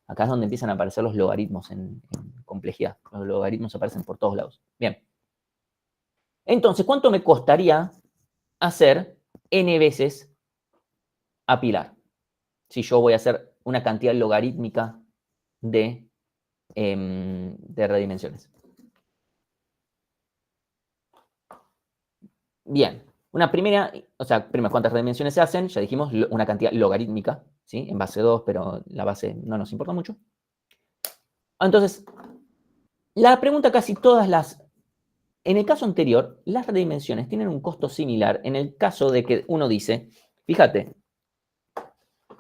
Acá es donde empiezan a aparecer los logaritmos en complejidad. Los logaritmos aparecen por todos lados. Bien. Entonces, ¿cuánto me costaría hacer n veces apilar? Si yo voy a hacer una cantidad logarítmica de redimensiones. Bien, una primera, o sea, primero, ¿cuántas redimensiones se hacen? Ya dijimos, una cantidad logarítmica, ¿sí? En base 2, pero la base no nos importa mucho. Entonces, la pregunta casi todas las... En el caso anterior, las redimensiones tienen un costo similar en el caso de que uno dice, fíjate,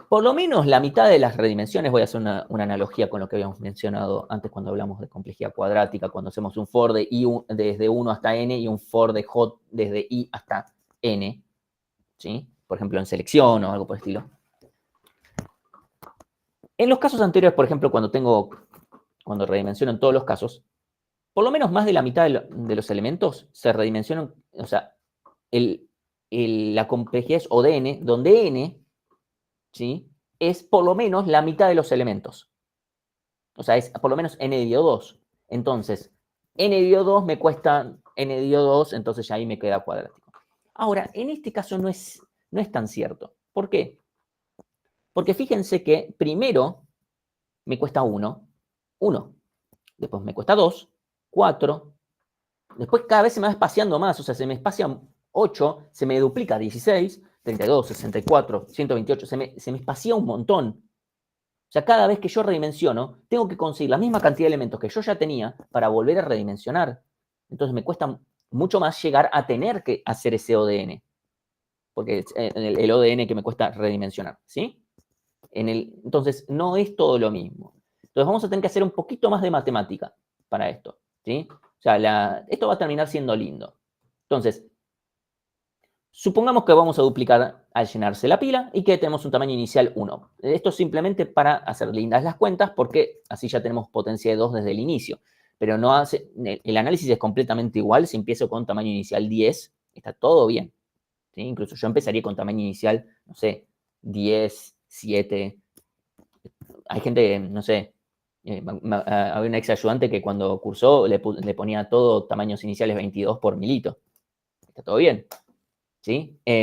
por lo menos la mitad de las redimensiones, voy a hacer una analogía con lo que habíamos mencionado antes cuando hablamos de complejidad cuadrática, cuando hacemos un for de i desde 1 hasta n y un for de j desde i hasta n, ¿sí? Por ejemplo, en selección o algo por el estilo. En los casos anteriores, por ejemplo, cuando redimensiono en todos los casos, por lo menos más de la mitad de los elementos se redimensionan, o sea, la complejidad es O de n, donde n, ¿sí? Es por lo menos la mitad de los elementos. O sea, es por lo menos n dio 2. Entonces, n dio 2 me cuesta n dio 2, entonces ya ahí me queda cuadrático. Ahora, en este caso no es tan cierto. ¿Por qué? Porque fíjense que primero me cuesta 1, después me cuesta 2, 4, después cada vez se me va espaciando más, o sea, se me espacia 8, se me duplica 16, 32, 64, 128, se me espacia un montón. O sea, cada vez que yo redimensiono, tengo que conseguir la misma cantidad de elementos que yo ya tenía para volver a redimensionar. Entonces me cuesta mucho más llegar a tener que hacer ese ODN. Porque es el ODN que me cuesta redimensionar, ¿sí? Entonces, no es todo lo mismo. Entonces, vamos a tener que hacer un poquito más de matemática para esto, ¿sí? O sea, esto va a terminar siendo lindo. Entonces, supongamos que vamos a duplicar al llenarse la pila y que tenemos un tamaño inicial 1. Esto es simplemente para hacer lindas las cuentas porque así ya tenemos potencia de 2 desde el inicio. Pero no hace, el análisis es completamente igual. Si empiezo con tamaño inicial 10, está todo bien. ¿Sí? Incluso yo empezaría con tamaño inicial, no sé, 10, 7. Hay gente, no sé, había una ex ayudante que cuando cursó le ponía todo tamaños iniciales 22 por milito. Está todo bien. ¿Sí? Yo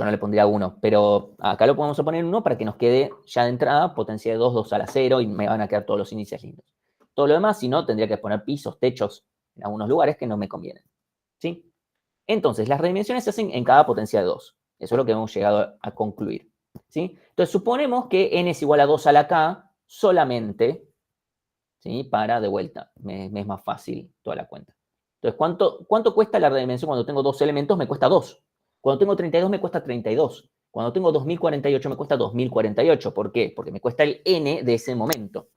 no le pondría 1, pero acá lo podemos poner 1 para que nos quede ya de entrada potencia de 2, 2 a la 0 y me van a quedar todos los índices lindos. Todo lo demás, si no, tendría que poner pisos, techos en algunos lugares que no me convienen. ¿Sí? Entonces, las redimensiones se hacen en cada potencia de 2. Eso es lo que hemos llegado a concluir. ¿Sí? Entonces, suponemos que n es igual a 2 a la k solamente, ¿sí? Para, de vuelta, me es más fácil toda la cuenta. Entonces, ¿cuánto cuesta la redimensión cuando tengo dos elementos? Me cuesta 2. Cuando tengo 32 me cuesta 32. Cuando tengo 2048 me cuesta 2048. ¿Por qué? Porque me cuesta el n de ese momento.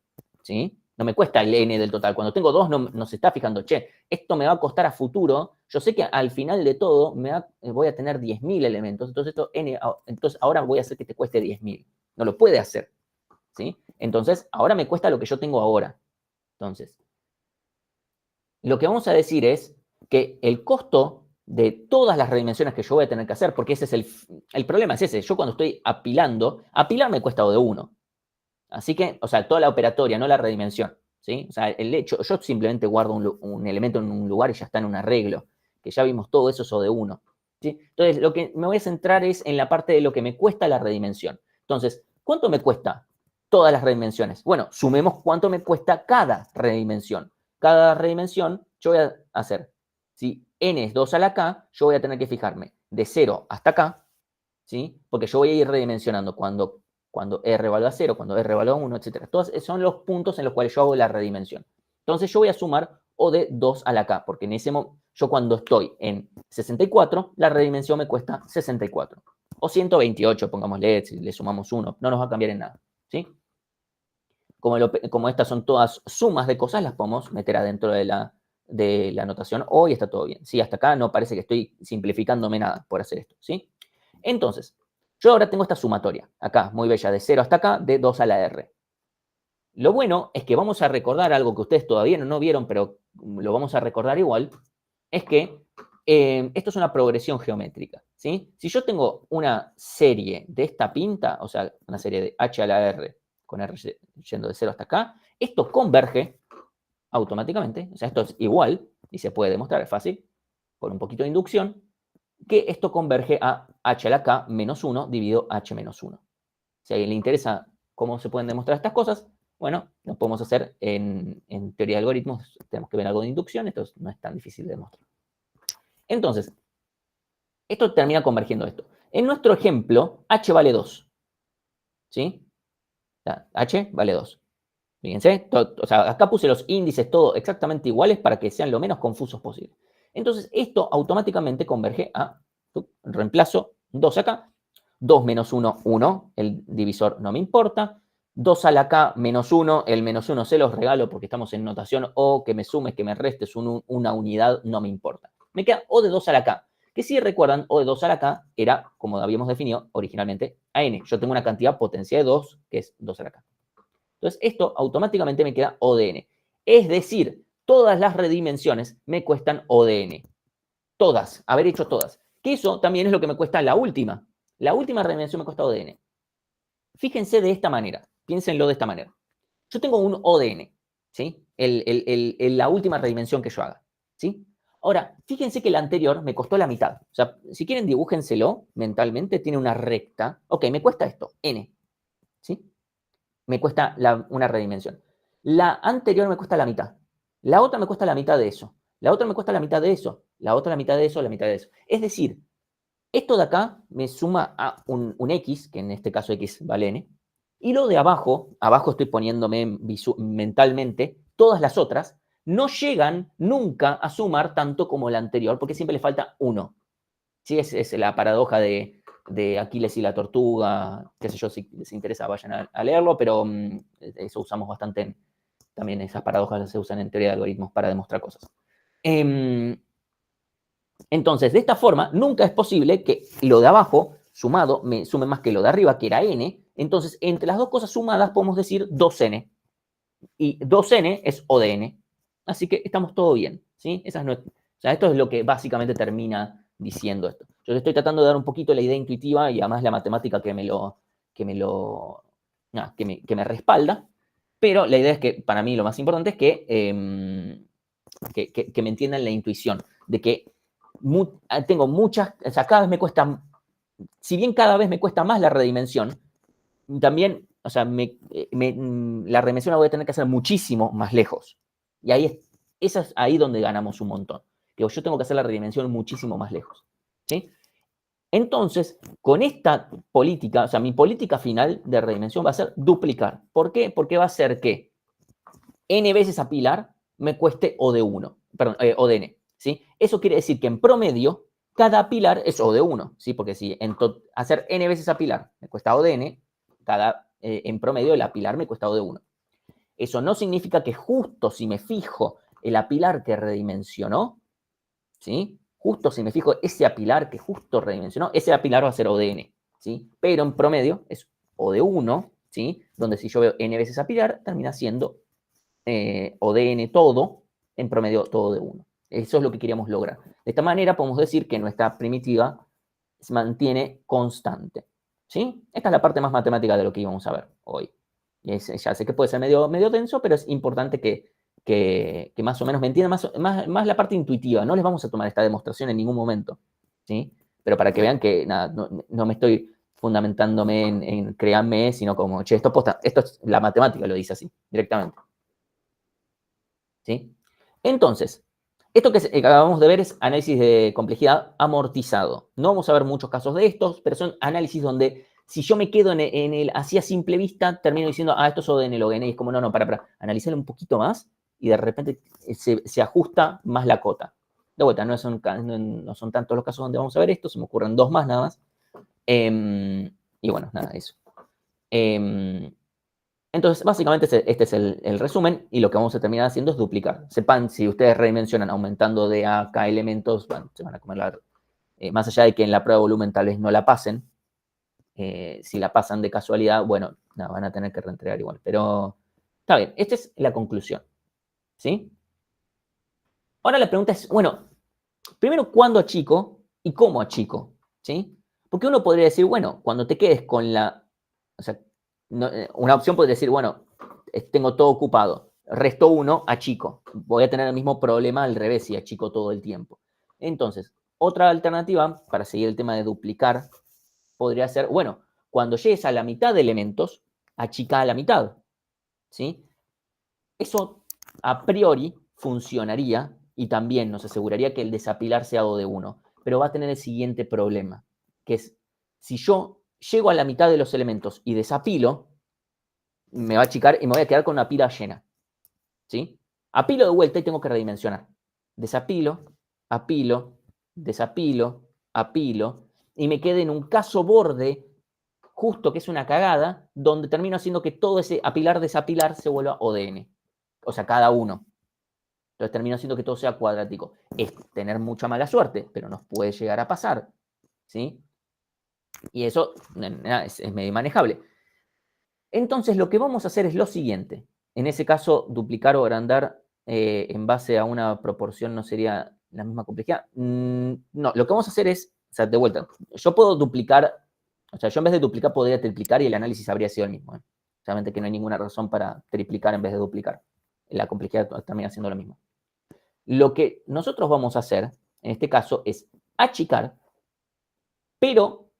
¿Sí? No me cuesta el n del total. Cuando tengo 2 no se está fijando, che, esto me va a costar a futuro. Yo sé que al final de todo voy a tener 10.000 elementos. Entonces, entonces ahora voy a hacer que te cueste 10.000. No lo puede hacer. ¿sí? Entonces, ahora me cuesta lo que yo tengo ahora. Entonces, lo que vamos a decir es que el costo de todas las redimensiones que yo voy a tener que hacer, porque ese es el problema, es ese. Yo cuando estoy apilando, apilar me cuesta O de 1. Así que, o sea, toda la operatoria, no la redimensión, ¿sí? O sea, el hecho, yo simplemente guardo un elemento en un lugar y ya está en un arreglo, que ya vimos todo eso es O de 1, ¿sí? Entonces, lo que me voy a centrar es en la parte de lo que me cuesta la redimensión. Entonces, ¿cuánto me cuesta todas las redimensiones? Bueno, sumemos cuánto me cuesta cada redimensión. Cada redimensión, yo voy a hacer, si n es 2 a la k, yo voy a tener que fijarme de 0 hasta k, ¿sí? Porque yo voy a ir redimensionando cuando R valga 0, cuando R valga 1, etc. Todos son los puntos en los cuales yo hago la redimensión. Entonces yo voy a sumar O de 2 a la K, porque en ese momento, yo cuando estoy en 64, la redimensión me cuesta 64. O 128, pongámosle, si le sumamos 1, no nos va a cambiar en nada, ¿sí? Como estas son todas sumas de cosas, las podemos meter adentro de la notación O y está todo bien. Sí, hasta acá no parece que estoy simplificándome nada por hacer esto, ¿sí? Entonces, yo ahora tengo esta sumatoria, acá, muy bella, de 0 hasta acá, de 2 a la R. Lo bueno es que vamos a recordar algo que ustedes todavía no vieron, pero lo vamos a recordar igual, es que esto es una progresión geométrica, ¿sí? Si yo tengo una serie de esta pinta, o sea, una serie de h a la r, con r yendo de 0 hasta acá, esto converge automáticamente, o sea, esto es igual, y se puede demostrar, es fácil, por un poquito de inducción, que esto converge a h a la k menos 1 dividido h menos 1. Si a alguien le interesa cómo se pueden demostrar estas cosas, bueno, lo podemos hacer en teoría de algoritmos, tenemos que ver algo de inducción, esto no es tan difícil de demostrar. Entonces, esto termina convergiendo esto. En nuestro ejemplo, h vale 2, ¿sí? H vale 2. Fíjense, o sea, acá puse los índices todos exactamente iguales para que sean lo menos confusos posible. Entonces, esto automáticamente converge a, reemplazo 2 acá, 2 menos 1, 1, el divisor no me importa, 2 a la k menos 1, el menos 1 se los regalo porque estamos en notación O, que me sumes, que me restes una unidad, no me importa. Me queda O de 2 a la k, que si recuerdan, O de 2 a la k era, como habíamos definido originalmente, a n. Yo tengo una cantidad potencial de 2, que es 2 a la k. Entonces, esto automáticamente me queda O de n. Es decir, todas las redimensiones me cuestan O de n. Todas, haber hecho todas. Que eso también es lo que me cuesta la última. La última redimensión me cuesta O de n. Fíjense de esta manera, piénsenlo de esta manera. Yo tengo un O de n, ¿sí? La última redimensión que yo haga, ¿sí? Ahora, fíjense que la anterior me costó la mitad. O sea, si quieren dibújenselo mentalmente, tiene una recta. Ok, me cuesta esto, n, ¿sí? Me cuesta una redimensión. La anterior me cuesta la mitad. La otra me cuesta la mitad de eso. La otra me cuesta la mitad de eso. La otra la mitad de eso, la mitad de eso. Es decir, esto de acá me suma a un x, que en este caso x vale n, y lo de abajo estoy poniéndome mentalmente, todas las otras, no llegan nunca a sumar tanto como la anterior, porque siempre le falta 1. ¿Sí? Es la paradoja de Aquiles y la tortuga, qué sé yo, si les interesa vayan a leerlo, pero eso usamos bastante, también esas paradojas se usan en teoría de algoritmos para demostrar cosas. Entonces, de esta forma, nunca es posible que lo de abajo sumado me sume más que lo de arriba, que era n. Entonces, entre las dos cosas sumadas podemos decir 2n. Y 2n es O de n. Así que estamos todo bien, ¿sí? O sea, esto es lo que básicamente termina diciendo esto. Yo le estoy tratando de dar un poquito la idea intuitiva y además la matemática que me respalda, pero la idea es que para mí lo más importante es que me entiendan la intuición de que tengo muchas, o sea, cada vez me cuesta, si bien cada vez me cuesta más la redimensión, también, o sea, la redimensión la voy a tener que hacer muchísimo más lejos. Y esa es ahí donde ganamos un montón. Yo tengo que hacer la redimensión muchísimo más lejos, ¿sí? Entonces, con esta política, o sea, mi política final de redimensión va a ser duplicar. ¿Por qué? Porque va a ser que n veces apilar me cueste O de 1, perdón, O de n, ¿sí? Eso quiere decir que en promedio, cada apilar es O de 1, ¿sí? Porque si hacer n veces apilar me cuesta O de n, en promedio el apilar me cuesta O de 1. Eso no significa que justo si me fijo el apilar que redimensionó, ¿sí? Justo si me fijo ese apilar que justo redimensionó, ese apilar va a ser O de n, ¿sí? Pero en promedio es O de 1 ¿sí? Donde si yo veo n veces apilar, termina siendo o de n todo, en promedio todo de 1. Eso es lo que queríamos lograr. De esta manera podemos decir que nuestra primitiva se mantiene constante, ¿sí? Esta es la parte más matemática de lo que íbamos a ver hoy. Ya sé que puede ser medio denso, pero es importante que más o menos me entiendan más la parte intuitiva. No les vamos a tomar esta demostración en ningún momento, ¿sí? Pero para que vean que nada, no me estoy fundamentándome en créanme, sino como, che, esto es la matemática, lo dice así, directamente. ¿Sí? Entonces, esto que acabamos de ver es análisis de complejidad amortizado. No vamos a ver muchos casos de estos, pero son análisis donde si yo me quedo en el así a simple vista, termino diciendo, esto es ODN log n, y es como, no, para, analizarlo un poquito más, y de repente se ajusta más la cota. De vuelta, no son tantos los casos donde vamos a ver esto, se me ocurren 2 más nada más. Y bueno, nada, eso. Entonces, básicamente este es el resumen, y lo que vamos a terminar haciendo es duplicar. Sepan, si ustedes redimensionan aumentando de a k elementos, bueno, se van a comer más allá de que en la prueba de volumen tal vez no la pasen, si la pasan de casualidad, bueno, no, van a tener que reentregar igual. Pero está bien, esta es la conclusión, ¿sí? Ahora la pregunta es, bueno, primero, ¿cuándo achico y cómo achico? ¿Sí? Porque uno podría decir, bueno, cuando te quedes con o sea, una opción podría decir, bueno, tengo todo ocupado, resto 1, achico. Voy a tener el mismo problema al revés si achico todo el tiempo. Entonces, otra alternativa, para seguir el tema de duplicar, podría ser, bueno, cuando llegues a la mitad de elementos, achica a la mitad. ¿Sí? Eso a priori funcionaría y también nos aseguraría que el desapilar sea O de 1, pero va a tener el siguiente problema, que es, si yo llego a la mitad de los elementos y desapilo, me va a achicar y me voy a quedar con una pila llena, ¿sí? Apilo de vuelta y tengo que redimensionar. Desapilo, apilo, desapilo, apilo, y me quedé en un caso borde, justo que es una cagada, donde termino haciendo que todo ese apilar-desapilar se vuelva O de n. O sea, cada uno. Entonces termino haciendo que todo sea cuadrático. Es tener mucha mala suerte, pero nos puede llegar a pasar, ¿sí? Y eso es medio manejable. Entonces lo que vamos a hacer es lo siguiente. En ese caso, duplicar o agrandar en base a una proporción no sería la misma complejidad. No, lo que vamos a hacer es, o sea, de vuelta, yo puedo duplicar, o sea, yo en vez de duplicar podría triplicar y el análisis habría sido el mismo. Solamente que no hay ninguna razón para triplicar en vez de duplicar. La complejidad termina siendo lo mismo. Lo que nosotros vamos a hacer, en este caso, es achicar,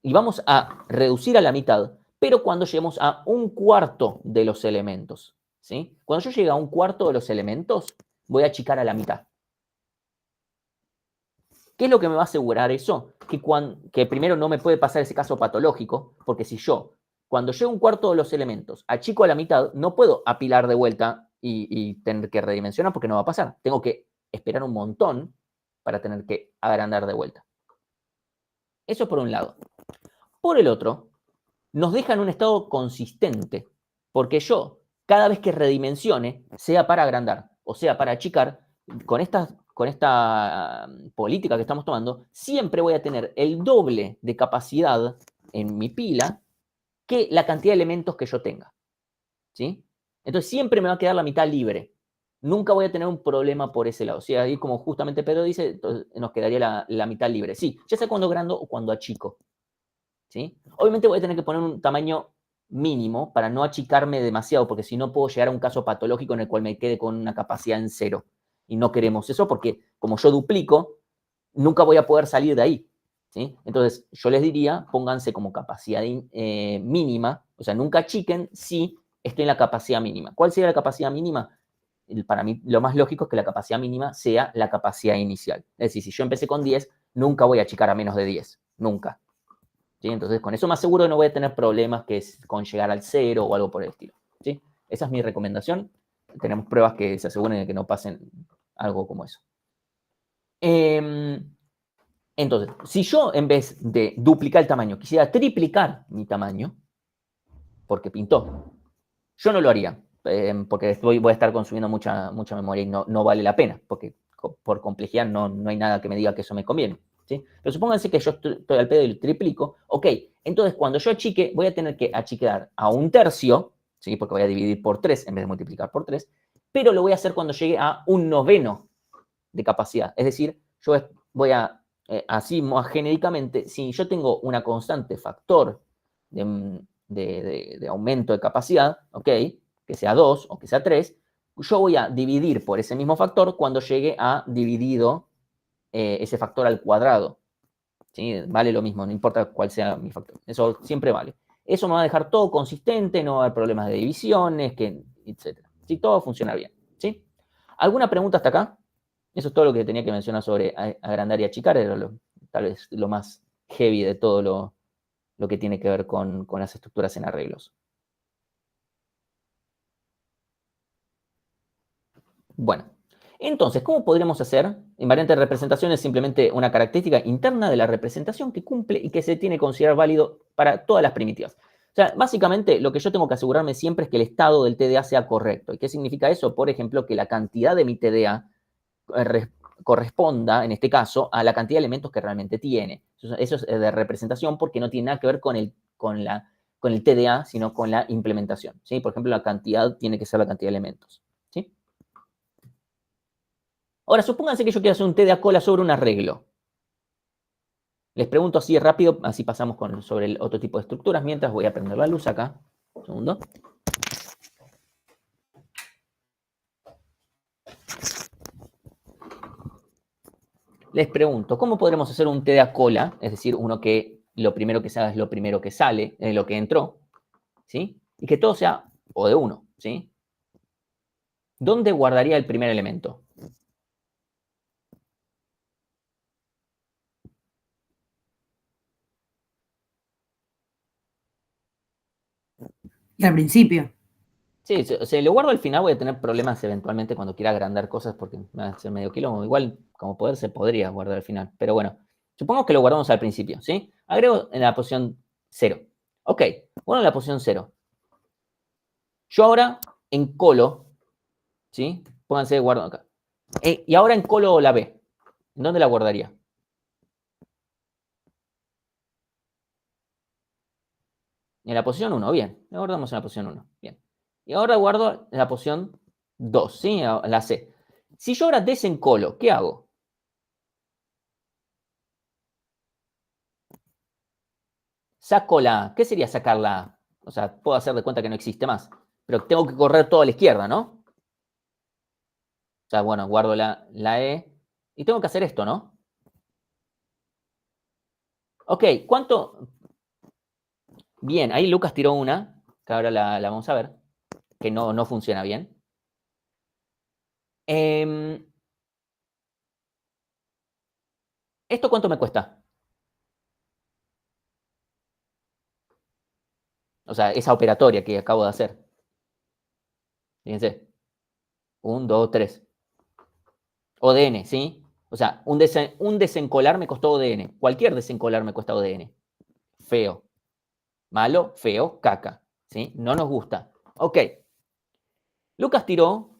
y vamos a reducir a la mitad, pero cuando lleguemos a un cuarto de los elementos, ¿sí? Cuando yo llegue a un cuarto de los elementos, voy a achicar a la mitad. ¿Qué es lo que me va a asegurar eso? Que primero no me puede pasar ese caso patológico, porque si yo, cuando llego a un cuarto de los elementos, achico a la mitad, no puedo apilar de vuelta y tener que redimensionar porque no va a pasar. Tengo que esperar un montón para tener que agrandar de vuelta. Eso por un lado. Por el otro, nos deja en un estado consistente, porque yo, cada vez que redimensione, sea para agrandar o sea para achicar, con esta política que estamos tomando, siempre voy a tener el doble de capacidad en mi pila que la cantidad de elementos que yo tenga. ¿Sí? Entonces siempre me va a quedar la mitad libre. Nunca voy a tener un problema por ese lado. O sea, ahí como justamente Pedro dice, entonces nos quedaría la mitad libre. Sí, ya sea cuando agrando o cuando achico. ¿Sí? Obviamente voy a tener que poner un tamaño mínimo para no achicarme demasiado, porque si no puedo llegar a un caso patológico en el cual me quede con una capacidad en 0. Y no queremos eso porque como yo duplico, nunca voy a poder salir de ahí. ¿Sí? Entonces, yo les diría, pónganse como capacidad mínima, o sea, nunca achiquen si estoy en la capacidad mínima. ¿Cuál sería la capacidad mínima? Para mí, lo más lógico es que la capacidad mínima sea la capacidad inicial. Es decir, si yo empecé con 10, nunca voy a achicar a menos de 10. Nunca. ¿Sí? Entonces, con eso me aseguro que no voy a tener problemas con llegar al 0 o algo por el estilo. ¿Sí? Esa es mi recomendación. Tenemos pruebas que se aseguren de que no pasen algo como eso. Entonces, si yo en vez de duplicar el tamaño quisiera triplicar mi tamaño, porque pintó, yo no lo haría, porque después voy a estar consumiendo mucha memoria y no vale la pena, porque por complejidad no hay nada que me diga que eso me conviene. ¿sí? Pero supónganse que yo estoy al pedo y lo triplico. Ok, entonces cuando yo achique, voy a tener que achicar a 1/3, ¿sí? Porque voy a dividir por 3 en vez de multiplicar por 3, pero lo voy a hacer cuando llegue a 1/9 de capacidad. Es decir, yo voy a, así más genéricamente, si yo tengo una constante factor de aumento de capacidad, ¿ok? Que sea 2 o que sea 3, yo voy a dividir por ese mismo factor cuando llegue a dividido ese factor al cuadrado. ¿Sí? Vale lo mismo, no importa cuál sea mi factor. Eso siempre vale. Eso me va a dejar todo consistente, no va a haber problemas de divisiones, etc. ¿Sí? Todo va a funcionar bien. ¿Sí? ¿Alguna pregunta hasta acá? Eso es todo lo que tenía que mencionar sobre agrandar y achicar. Era tal vez lo más heavy de todo lo que tiene que ver con las estructuras en arreglos. Bueno, entonces, ¿cómo podríamos hacer? Invariante de representación es simplemente una característica interna de la representación que cumple y que se tiene que considerar válido para todas las primitivas. O sea, básicamente lo que yo tengo que asegurarme siempre es que el estado del TDA sea correcto. ¿Y qué significa eso? Por ejemplo, que la cantidad de mi TDA corresponda, en este caso, a la cantidad de elementos que realmente tiene. Eso es de representación porque no tiene nada que ver con el TDA, sino con la implementación. ¿Sí? Por ejemplo, la cantidad tiene que ser la cantidad de elementos. ¿Sí? Ahora, supónganse que yo quiero hacer un TDA cola sobre un arreglo. Les pregunto así rápido, así pasamos sobre el otro tipo de estructuras, mientras voy a prender la luz acá. Un segundo. Les pregunto, ¿cómo podremos hacer un TDA cola? Es decir, uno que lo primero que se haga es lo primero que sale, lo que entró, ¿sí? Y que todo sea O de 1, ¿sí? ¿Dónde guardaría el primer elemento? Y al principio. Sí, si lo guardo al final voy a tener problemas eventualmente cuando quiera agrandar cosas porque me va a ser medio quilombo. Igual, como poder, se podría guardar al final. Pero bueno, supongamos que lo guardamos al principio, ¿sí? Agrego en la posición 0. Ok, bueno, en la posición 0. Yo ahora encolo, ¿sí? Pónganse, guardo acá. Y ahora encolo la B. ¿En dónde la guardaría? En la posición 1, bien. La guardamos en la posición 1, bien. Y ahora guardo en la posición 2, ¿sí? La C. Si yo ahora desencolo, ¿qué hago? Saco la A. ¿Qué sería sacar la A? O sea, puedo hacer de cuenta que no existe más. Pero tengo que correr todo a la izquierda, ¿no? O sea, bueno, guardo la E. Y tengo que hacer esto, ¿no? Ok, ¿cuánto? Bien, ahí Lucas tiró una, que ahora la vamos a ver, que no funciona bien. ¿Esto cuánto me cuesta? O sea, esa operatoria que acabo de hacer. Fíjense. 1, 2, 3. ODN, ¿sí? O sea, un desencolar me costó ODN. Cualquier desencolar me cuesta ODN. Feo. Malo, feo, caca. ¿Sí? No nos gusta. Ok. Lucas tiró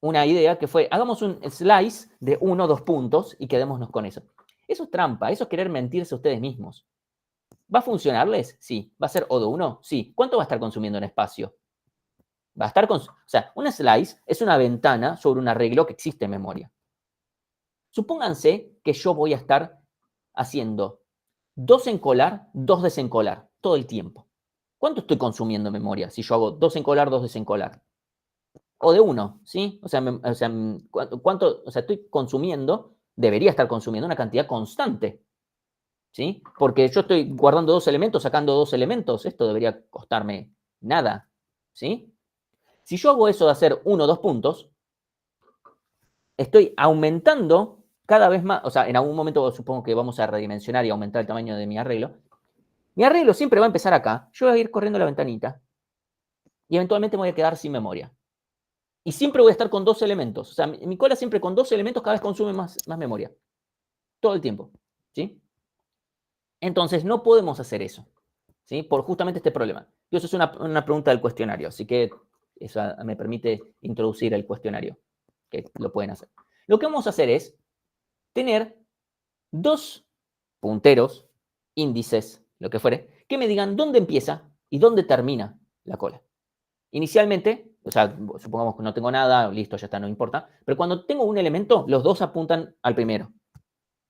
una idea que fue, hagamos un slice de 1 o 2 puntos y quedémonos con eso. Eso es trampa, eso es querer mentirse a ustedes mismos. ¿Va a funcionarles? Sí. ¿Va a ser O de 1? Sí. ¿Cuánto va a estar consumiendo en espacio? Va a estar o sea, un slice es una ventana sobre un arreglo que existe en memoria. Supónganse que yo voy a estar haciendo 2 encolar, 2 desencolar, todo el tiempo. ¿Cuánto estoy consumiendo en memoria si yo hago 2 encolar, 2 desencolar? O de 1, ¿sí? O sea, ¿cuánto? O sea, estoy consumiendo, debería estar consumiendo una cantidad constante, ¿sí? Porque yo estoy guardando 2 elementos, sacando 2 elementos, esto debería costarme nada, ¿sí? Si yo hago eso de hacer 1 o 2 puntos, estoy aumentando cada vez más, o sea, en algún momento supongo que vamos a redimensionar y aumentar el tamaño de mi arreglo. Mi arreglo siempre va a empezar acá, yo voy a ir corriendo la ventanita y eventualmente me voy a quedar sin memoria. Y siempre voy a estar con 2 elementos, o sea, mi cola siempre con 2 elementos cada vez consume más memoria, todo el tiempo, ¿sí? Entonces no podemos hacer eso, ¿sí? Por justamente este problema. Y eso es una pregunta del cuestionario, así que eso me permite introducir el cuestionario, que lo pueden hacer. Lo que vamos a hacer es tener 2 punteros, índices, lo que fuere, que me digan dónde empieza y dónde termina la cola. Inicialmente, o sea, supongamos que no tengo nada, listo, ya está, no importa, pero cuando tengo un elemento, los dos apuntan al primero.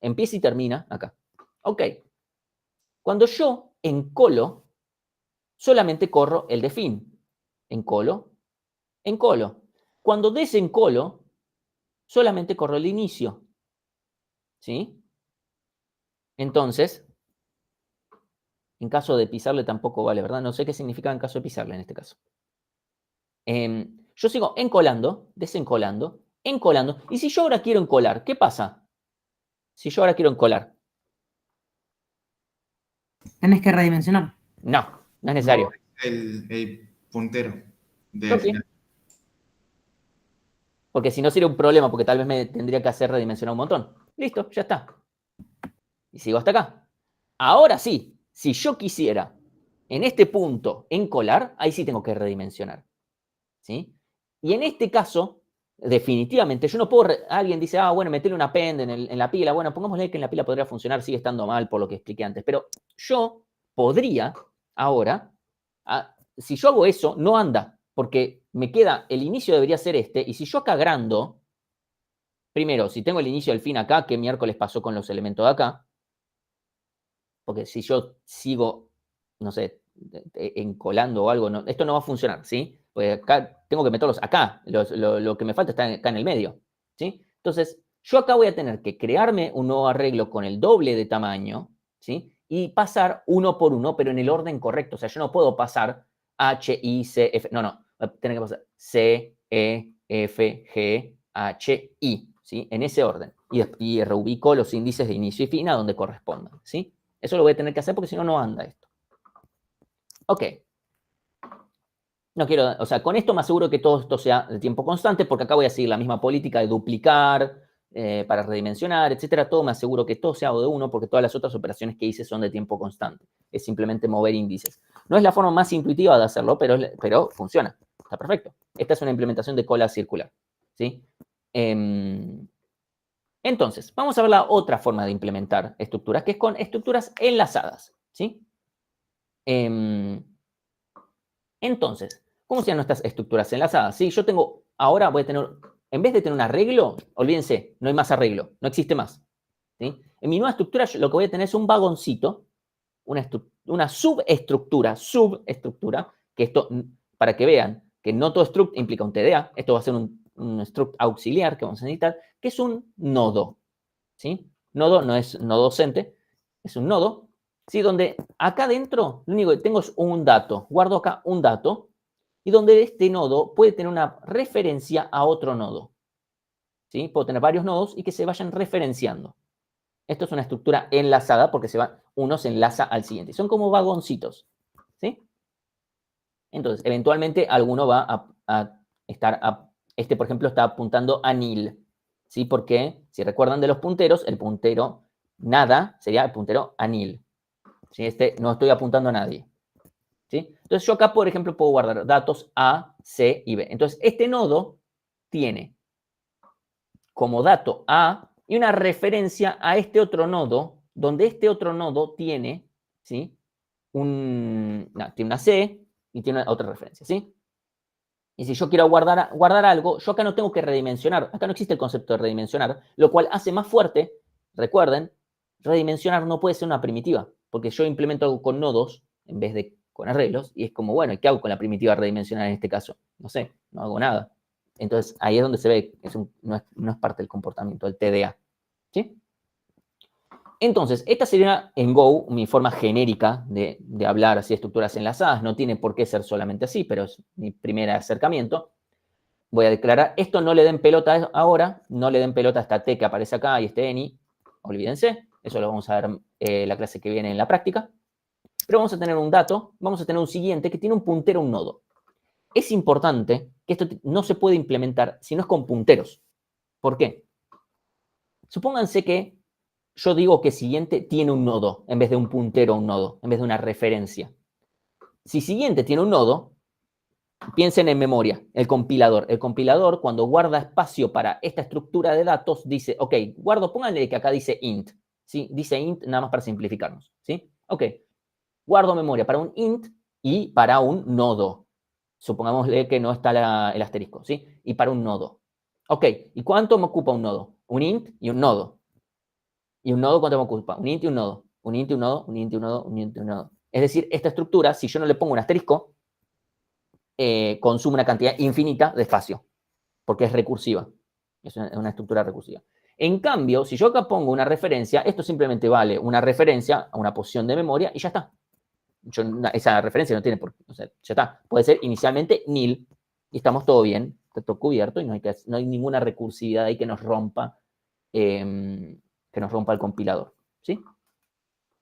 Empieza y termina acá. Ok. Cuando yo encolo, solamente corro el de fin. Encolo, encolo. Cuando desencolo, solamente corro el inicio. ¿Sí? Entonces, en caso de pisarle tampoco vale, ¿verdad? No sé qué significa en caso de pisarle en este caso. Yo sigo encolando, desencolando, encolando. Y si yo ahora quiero encolar, ¿qué pasa? Si yo ahora quiero encolar. Tenés que redimensionar. No, no es necesario. No, el puntero de Ok. final. Porque si no sería un problema, porque tal vez me tendría que hacer redimensionar un montón. Listo, ya está. Y sigo hasta acá. Ahora sí, si yo quisiera en este punto encolar, ahí sí tengo que redimensionar. ¿Sí? Y en este caso, definitivamente, yo no puedo. Alguien dice, bueno, meterle una pend en la pila. Bueno, pongámosle que en la pila podría funcionar, sigue estando mal por lo que expliqué antes. Pero yo podría ahora, si yo hago eso, no anda, porque me queda, el inicio debería ser este, y si yo acá agrando, primero, si tengo el inicio y el fin acá, ¿qué miércoles pasó con los elementos de acá? Porque si yo sigo, no sé, encolando o algo, no, esto no va a funcionar, ¿sí? Porque acá tengo que meterlos acá, lo que me falta está acá en el medio, ¿sí? Entonces, yo acá voy a tener que crearme un nuevo arreglo con el doble de tamaño, ¿sí? Y pasar uno por uno, pero en el orden correcto. O sea, yo no puedo pasar H, I, C, F, no, voy a tener que pasar C, E, F, G, H, I, ¿sí? En ese orden. Y reubico los índices de inicio y fin a donde correspondan, ¿sí? Eso lo voy a tener que hacer porque si no, no anda esto. Ok. No quiero, o sea, con esto me aseguro que todo esto sea de tiempo constante, porque acá voy a seguir la misma política de duplicar, para redimensionar, etcétera. Todo me aseguro que todo sea O de 1, porque todas las otras operaciones que hice son de tiempo constante. Es simplemente mover índices. No es la forma más intuitiva de hacerlo, pero funciona. Está perfecto. Esta es una implementación de cola circular, ¿sí? Entonces, vamos a ver la otra forma de implementar estructuras, que es con estructuras enlazadas, ¿sí? Entonces, ¿cómo serían nuestras estructuras enlazadas? Sí, yo tengo, ahora voy a tener, en vez de tener un arreglo, olvídense, no hay más arreglo, no existe más, ¿sí? En mi nueva estructura lo que voy a tener es un vagoncito, una subestructura, que esto, para que vean que no todo struct implica un TDA, esto va a ser un struct auxiliar que vamos a necesitar, que es un nodo, ¿sí? Nodo no es no docente, es un nodo, ¿sí? Donde acá adentro lo único que tengo es un dato, guardo acá un dato, y donde este nodo puede tener una referencia a otro nodo, ¿sí? Puedo tener varios nodos y que se vayan referenciando. Esto es una estructura enlazada porque uno se enlaza al siguiente. Son como vagoncitos, ¿sí? Entonces, eventualmente alguno va a estar, este por ejemplo está apuntando a nil, ¿sí? Porque, si recuerdan de los punteros, el puntero nada sería el puntero a nil, ¿sí? Este no estoy apuntando a nadie, ¿sí? Entonces yo acá, por ejemplo, puedo guardar datos A, C y B. Entonces, este nodo tiene como dato A y una referencia a este otro nodo, donde este otro nodo tiene, ¿sí? Tiene una C y tiene otra referencia, ¿sí? Y si yo quiero guardar algo, yo acá no tengo que redimensionar. Acá no existe el concepto de redimensionar, lo cual hace más fuerte, recuerden, redimensionar no puede ser una primitiva, porque yo implemento algo con nodos en vez de con arreglos, y es como, bueno, ¿qué hago con la primitiva redimensionar en este caso? No sé, no hago nada. Entonces, ahí es donde se ve que no es parte del comportamiento, del TDA. ¿Sí? Entonces, esta sería en Go mi forma genérica de hablar así de estructuras enlazadas. No tiene por qué ser solamente así, pero es mi primer acercamiento. Voy a declarar, esto no le den pelota ahora, no le den pelota a esta T que aparece acá y este any, olvídense, eso lo vamos a ver la clase que viene en la práctica. Pero vamos a tener un dato, vamos a tener un siguiente que tiene un puntero a un nodo. Es importante que esto no se puede implementar si no es con punteros. ¿Por qué? Supónganse que yo digo que siguiente tiene un nodo en vez de un puntero a un nodo, en vez de una referencia. Si siguiente tiene un nodo, piensen en memoria, el compilador. El compilador, cuando guarda espacio para esta estructura de datos, dice, ok, pónganle que acá dice int, ¿sí? Dice int nada más para simplificarnos, ¿sí? Ok, guardo memoria para un int y para un nodo. Supongámosle que no está el asterisco, ¿sí? Y para un nodo. Ok, ¿y cuánto me ocupa un nodo? Un int y un nodo. ¿Y un nodo cuánto me ocupa? Un int y un nodo. Un int y un nodo, un int y un nodo, un int y un nodo. Es decir, esta estructura, si yo no le pongo un asterisco, consume una cantidad infinita de espacio, porque es recursiva. Es una estructura recursiva. En cambio, si yo acá pongo una referencia, esto simplemente vale una referencia a una posición de memoria y ya está. Esa referencia no tiene por qué, o sea, ya está. Puede ser inicialmente nil y estamos todo bien, está todo cubierto y no hay ninguna recursividad ahí que nos rompa el compilador, ¿sí?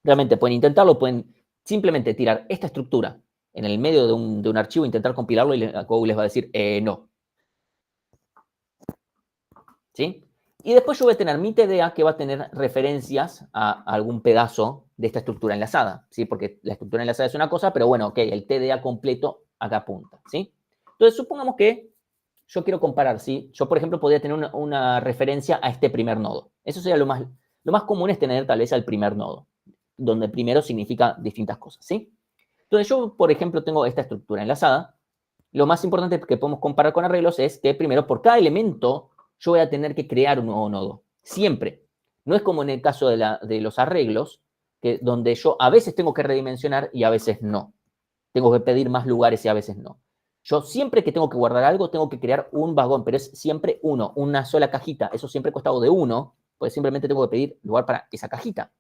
Realmente pueden intentarlo, pueden simplemente tirar esta estructura en el medio de un archivo, intentar compilarlo y Google les va a decir no. ¿Sí? Y después yo voy a tener mi TDA que va a tener referencias a algún pedazo de esta estructura enlazada, ¿sí? Porque la estructura enlazada es una cosa, pero bueno, ok, el TDA completo acá apunta, ¿sí? Entonces, supongamos que yo quiero comparar, ¿sí? Yo, por ejemplo, podría tener una referencia a este primer nodo. Eso sería lo más común es tener tal vez al primer nodo, donde primero significa distintas cosas, ¿sí? Entonces, yo, por ejemplo, tengo esta estructura enlazada. Lo más importante que podemos comparar con arreglos es que primero, por cada elemento, yo voy a tener que crear un nuevo nodo. Siempre. No es como en el caso de los arreglos, donde yo a veces tengo que redimensionar y a veces no. Tengo que pedir más lugares y a veces no. Yo siempre que tengo que guardar algo, tengo que crear un vagón, pero es siempre uno, una sola cajita. Eso siempre ha costado de uno, pues simplemente tengo que pedir lugar para esa cajita.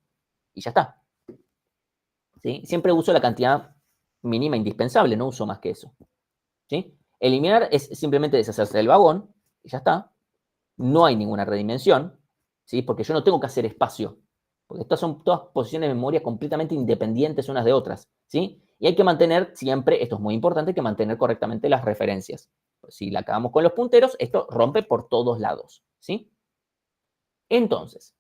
Y ya está. ¿Sí? Siempre uso la cantidad mínima indispensable, no uso más que eso. ¿Sí? Eliminar es simplemente deshacerse del vagón y ya está. No hay ninguna redimensión, ¿sí? Porque yo no tengo que hacer espacio. Porque estas son todas posiciones de memoria completamente independientes unas de otras, ¿sí? Y hay que mantener siempre, esto es muy importante, hay que mantener correctamente las referencias. Pues si la acabamos con los punteros, esto rompe por todos lados, ¿sí? Entonces,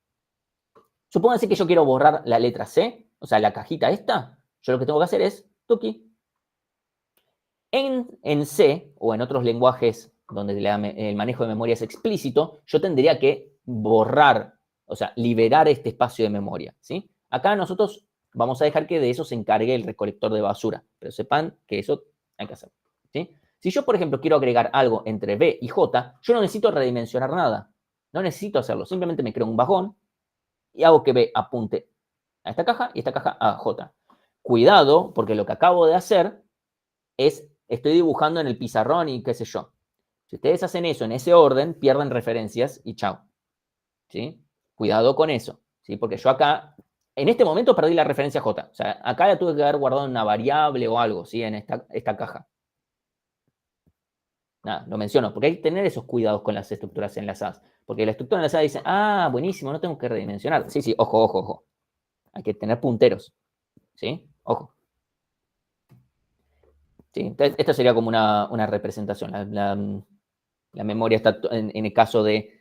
supónganse que yo quiero borrar la letra C, o sea, la cajita esta, yo lo que tengo que hacer es, tuki. En C, o en otros lenguajes donde el manejo de memoria es explícito, yo tendría que borrar, o sea, liberar este espacio de memoria, ¿sí? Acá nosotros vamos a dejar que de eso se encargue el recolector de basura, pero sepan que eso hay que hacer, ¿sí? Si yo, por ejemplo, quiero agregar algo entre B y J, yo no necesito redimensionar nada, no necesito hacerlo, simplemente me creo un vagón y hago que B apunte a esta caja y esta caja a J. Cuidado, porque lo que acabo de hacer estoy dibujando en el pizarrón y qué sé yo. Si ustedes hacen eso en ese orden, pierden referencias y chao. ¿Sí? Cuidado con eso, ¿sí? Porque yo acá, en este momento perdí la referencia J. O sea, acá la tuve que haber guardado en una variable o algo, ¿sí? En esta caja. Nada, lo menciono, porque hay que tener esos cuidados con las estructuras enlazadas. Porque la estructura enlazada dice, ah, buenísimo, no tengo que redimensionar. Sí, sí, ojo, ojo, ojo. Hay que tener punteros, ¿sí? Ojo. ¿Sí? Esto sería como una representación. La memoria está, en el caso de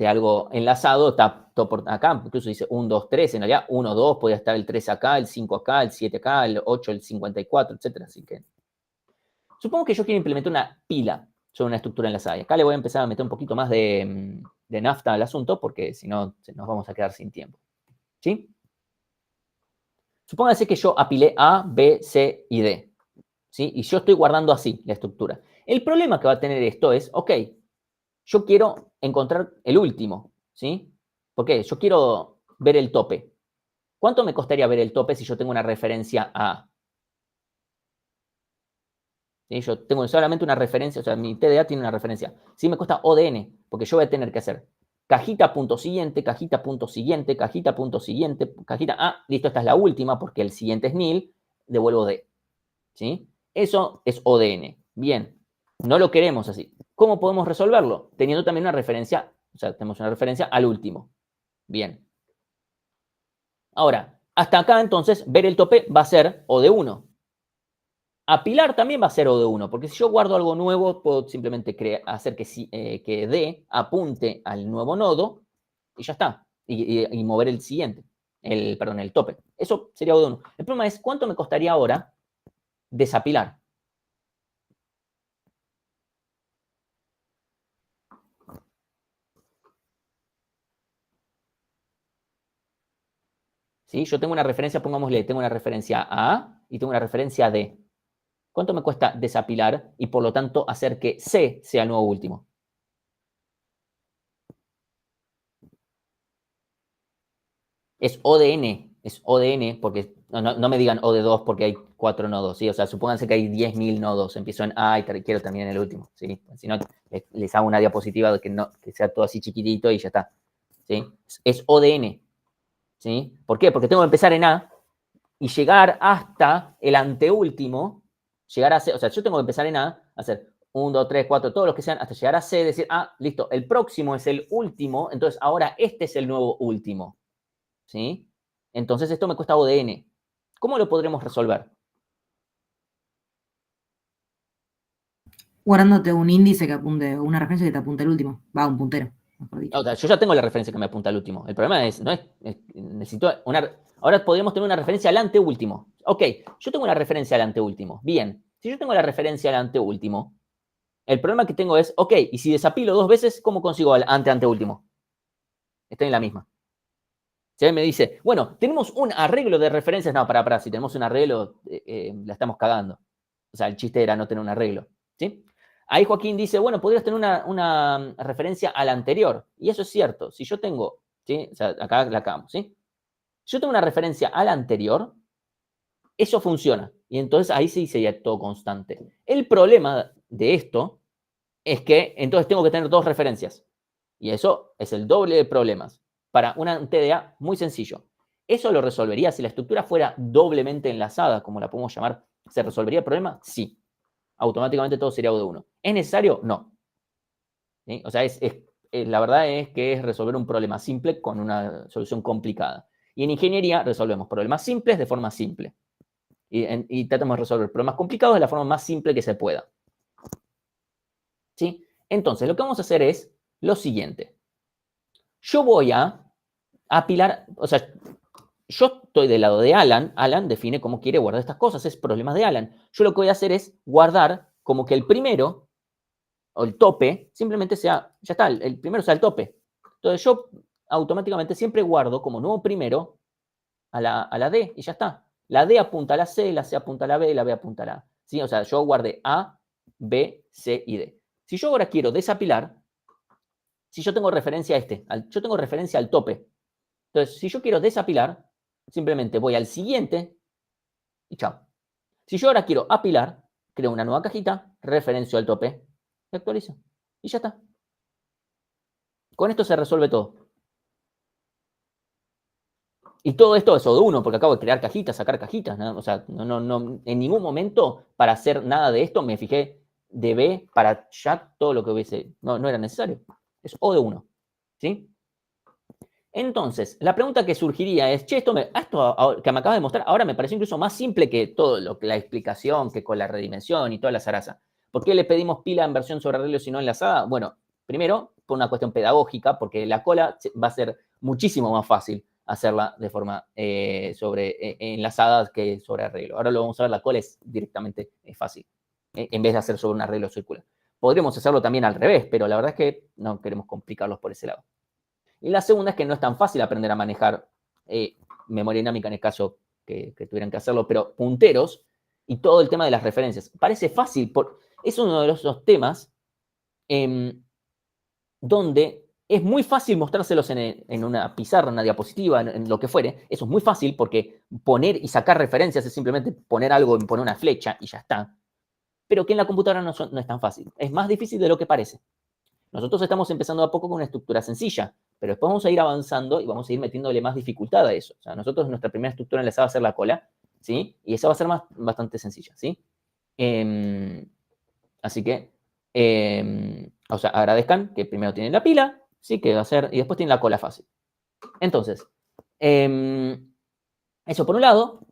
algo enlazado, está todo por acá, incluso dice 1, 2, 3, en realidad 1, 2, podría estar el 3 acá, el 5 acá, el 7 acá, el 8, el 54, etc. Así que, supongo que yo quiero implementar una pila sobre una estructura enlazada. Y acá le voy a empezar a meter un poquito más de nafta al asunto, porque si no, nos vamos a quedar sin tiempo. ¿Sí? Supóngase que yo apilé A, B, C y D. ¿Sí? Y yo estoy guardando así la estructura. El problema que va a tener esto es, ok, yo quiero encontrar el último, ¿sí? ¿Por qué? Yo quiero ver el tope. ¿Cuánto me costaría ver el tope si yo tengo una referencia A? ¿Sí? Yo tengo solamente una referencia, o sea, mi TDA tiene una referencia. Sí me cuesta ODN, porque yo voy a tener que hacer cajita punto siguiente, cajita punto siguiente, cajita punto siguiente, cajita A, listo, esta es la última porque el siguiente es nil, devuelvo D. ¿Sí? Eso es ODN. Bien, no lo queremos así. ¿Cómo podemos resolverlo? Teniendo también una referencia, o sea, tenemos una referencia al último. Bien. Ahora, hasta acá entonces, ver el tope va a ser O de 1. Apilar también va a ser O de 1, porque si yo guardo algo nuevo, puedo simplemente hacer que D apunte al nuevo nodo y ya está. Y mover el siguiente, el tope. Eso sería O de 1. El problema es, ¿cuánto me costaría ahora desapilar? ¿sí? Yo tengo una referencia, pongámosle, tengo una referencia A y tengo una referencia D. ¿Cuánto me cuesta desapilar y por lo tanto hacer que C sea el nuevo último? Es O de N, porque no me digan O de 2 porque hay 4 nodos, ¿sí? O sea, supónganse que hay 10.000 nodos, empiezo en A y quiero terminar en el último, ¿sí? Si no, les hago una diapositiva de que sea todo así chiquitito y ya está, ¿sí? Es O de N, ¿sí? ¿Por qué? Porque tengo que empezar en A y llegar hasta el anteúltimo, llegar a C, o sea, yo tengo que empezar en A, hacer 1, 2, 3, 4, todos los que sean, hasta llegar a C, decir, listo, el próximo es el último, entonces ahora este es el nuevo último, ¿sí? Entonces esto me cuesta O de N. ¿Cómo lo podremos resolver? Guardándote un índice que apunte, una referencia que te apunte el último. Va, un puntero, mejor dicho. O sea, yo ya tengo la referencia que me apunta al último. El problema necesito ahora podríamos tener una referencia al anteúltimo. Ok, yo tengo una referencia al anteúltimo. Bien, si yo tengo la referencia al anteúltimo, el problema que tengo es, ok, y si desapilo 2 veces, ¿cómo consigo al anteúltimo? Estoy en la misma. Si alguien me dice, bueno, tenemos un arreglo de referencias. No, pará, si tenemos un arreglo, la estamos cagando. O sea, el chiste era no tener un arreglo, ¿sí? Ahí Joaquín dice, bueno, podrías tener una referencia al anterior. Y eso es cierto. Si yo tengo, ¿sí? O sea, acá la acabamos, ¿sí? Si yo tengo una referencia al anterior, eso funciona. Y entonces ahí sí sería todo constante. El problema de esto es que entonces tengo que tener 2 referencias. Y eso es el doble de problemas. Para una TDA muy sencillo. ¿Eso lo resolvería si la estructura fuera doblemente enlazada, como la podemos llamar? ¿Se resolvería el problema? Sí. Automáticamente todo sería O de 1. ¿Es necesario? No. ¿Sí? O sea, la verdad es que es resolver un problema simple con una solución complicada. Y en ingeniería resolvemos problemas simples de forma simple. Y tratamos de resolver problemas complicados de la forma más simple que se pueda. ¿Sí? Entonces, lo que vamos a hacer es lo siguiente. Yo voy a apilar, o sea, yo estoy del lado de Alan. Alan define cómo quiere guardar estas cosas, es problemas de Alan. Yo lo que voy a hacer es guardar como que el primero, o el tope, simplemente sea, ya está, el primero sea el tope. Entonces yo automáticamente siempre guardo como nuevo primero a la D y ya está. La D apunta a la C apunta a la B y la B apunta a la A. ¿Sí? O sea, yo guardé A, B, C y D. Si yo ahora quiero desapilar, si yo tengo referencia a yo tengo referencia al tope. Entonces, si yo quiero desapilar, simplemente voy al siguiente y chao. Si yo ahora quiero apilar, creo una nueva cajita, referencio al tope y actualizo. Y ya está. Con esto se resuelve todo. Y todo esto es O de 1, porque acabo de crear cajitas, sacar cajitas, ¿no? O sea, no, en ningún momento para hacer nada de esto me fijé de B para ya todo lo que hubiese. No era necesario. Es O de 1. ¿Sí? Entonces, la pregunta que surgiría es, che, esto que me acabas de mostrar ahora me parece incluso más simple que todo la explicación, que con la redimensión y toda la zaraza. ¿Por qué le pedimos pila en versión sobre arreglo y no enlazada? Bueno, primero, por una cuestión pedagógica, porque la cola va a ser muchísimo más fácil hacerla de forma enlazada que sobre arreglo. Ahora lo vamos a ver, la cola es directamente fácil, en vez de hacer sobre un arreglo circular. Podríamos hacerlo también al revés, pero la verdad es que no queremos complicarlos por ese lado. Y la segunda es que no es tan fácil aprender a manejar memoria dinámica en el caso que tuvieran que hacerlo, pero punteros y todo el tema de las referencias. Parece fácil, es uno de esos temas donde es muy fácil mostrárselos en una pizarra, en una diapositiva, en lo que fuere. Eso es muy fácil porque poner y sacar referencias es simplemente poner algo, poner una flecha y ya está. Pero que en la computadora no es tan fácil. Es más difícil de lo que parece. Nosotros estamos empezando a poco con una estructura sencilla, pero después vamos a ir avanzando y vamos a ir metiéndole más dificultad a eso. O sea, nosotros nuestra primera estructura enlazada va a ser la cola, ¿sí? Y esa va a ser bastante sencilla, ¿sí? Así que, o sea, agradezcan que primero tienen la pila, ¿sí? Que va a ser, y después tienen la cola fácil. Entonces, eso por un lado.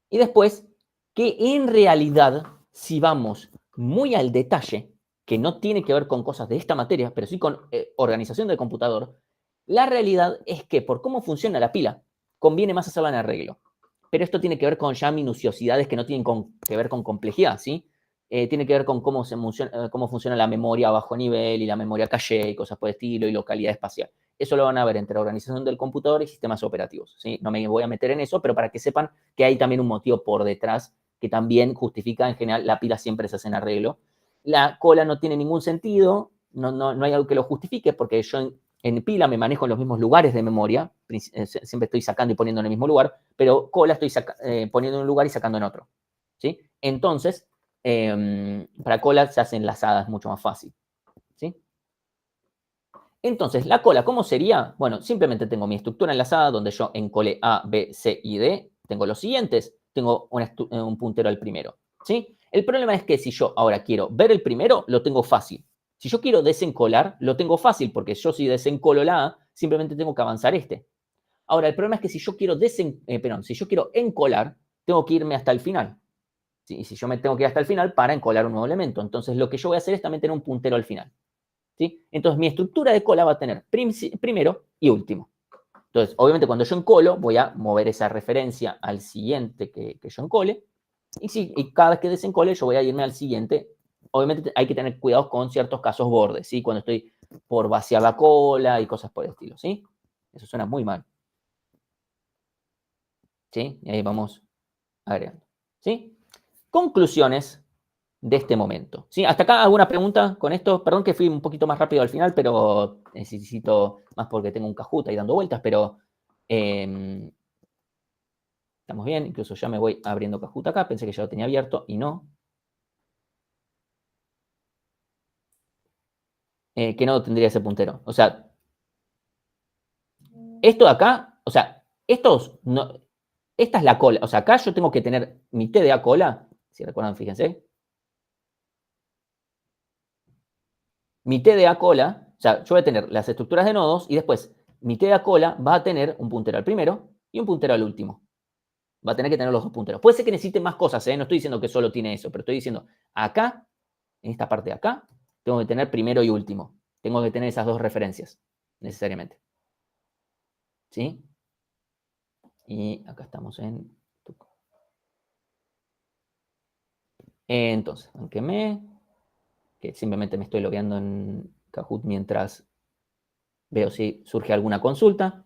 Y después, que en realidad, si vamos muy al detalle, que no tiene que ver con cosas de esta materia, pero sí con organización del computador, la realidad es que por cómo funciona la pila, conviene más hacerla en arreglo. Pero esto tiene que ver con ya minuciosidades que no tienen que ver con complejidad, ¿sí? tiene que ver con cómo funciona la memoria a bajo nivel y la memoria caché y cosas por el estilo y localidad espacial. Eso lo van a ver entre organización del computador y sistemas operativos, ¿sí? No me voy a meter en eso, pero para que sepan que hay también un motivo por detrás que también justifica, en general, la pila siempre se hace en arreglo. La cola no tiene ningún sentido, no hay algo que lo justifique, porque yo en pila me manejo en los mismos lugares de memoria, siempre estoy sacando y poniendo en el mismo lugar, pero cola estoy poniendo en un lugar y sacando en otro, ¿sí? Entonces, para cola se hacen enlazadas mucho más fácil, ¿sí? Entonces, la cola, ¿cómo sería? Bueno, simplemente tengo mi estructura enlazada donde yo encole A, B, C y D. Tengo los siguientes. Tengo un puntero al primero, ¿sí? El problema es que si yo ahora quiero ver el primero, lo tengo fácil. Si yo quiero desencolar, lo tengo fácil, porque yo si desencolo la A, simplemente tengo que avanzar este. Ahora, el problema es que si yo quiero si yo quiero encolar, tengo que irme hasta el final. ¿Sí? Y si yo me tengo que ir hasta el final para encolar un nuevo elemento. Entonces, lo que yo voy a hacer es también tener un puntero al final, ¿sí? Entonces, mi estructura de cola va a tener primero y último. Entonces, obviamente, cuando yo encolo, voy a mover esa referencia al siguiente que yo encole. Y cada vez que desencole, yo voy a irme al siguiente. Obviamente, hay que tener cuidado con ciertos casos bordes, ¿sí? Cuando estoy por vaciar la cola y cosas por el estilo, ¿sí? Eso suena muy mal, ¿sí? Y ahí vamos agregando, ¿sí? Conclusiones de este momento, ¿sí? ¿Hasta acá alguna pregunta con esto? Perdón que fui un poquito más rápido al final, pero necesito más porque tengo un Kahoot ahí dando vueltas, pero estamos bien. Incluso ya me voy abriendo Kahoot acá. Pensé que ya lo tenía abierto y no. Que no tendría ese puntero. O sea, esto de acá, o sea, esta es la cola. O sea, acá yo tengo que tener mi TDA cola. Si recuerdan, fíjense. Mi TDA cola, o sea, yo voy a tener las estructuras de nodos y después mi TDA cola va a tener un puntero al primero y un puntero al último. Va a tener que tener los dos punteros. Puede ser que necesite más cosas, ¿eh? No estoy diciendo que solo tiene eso, pero estoy diciendo, acá, en esta parte de acá, tengo que tener primero y último. Tengo que tener esas dos referencias, necesariamente. ¿Sí? Y acá estamos en... Entonces, aunque que simplemente me estoy logueando en Kahoot mientras veo si surge alguna consulta.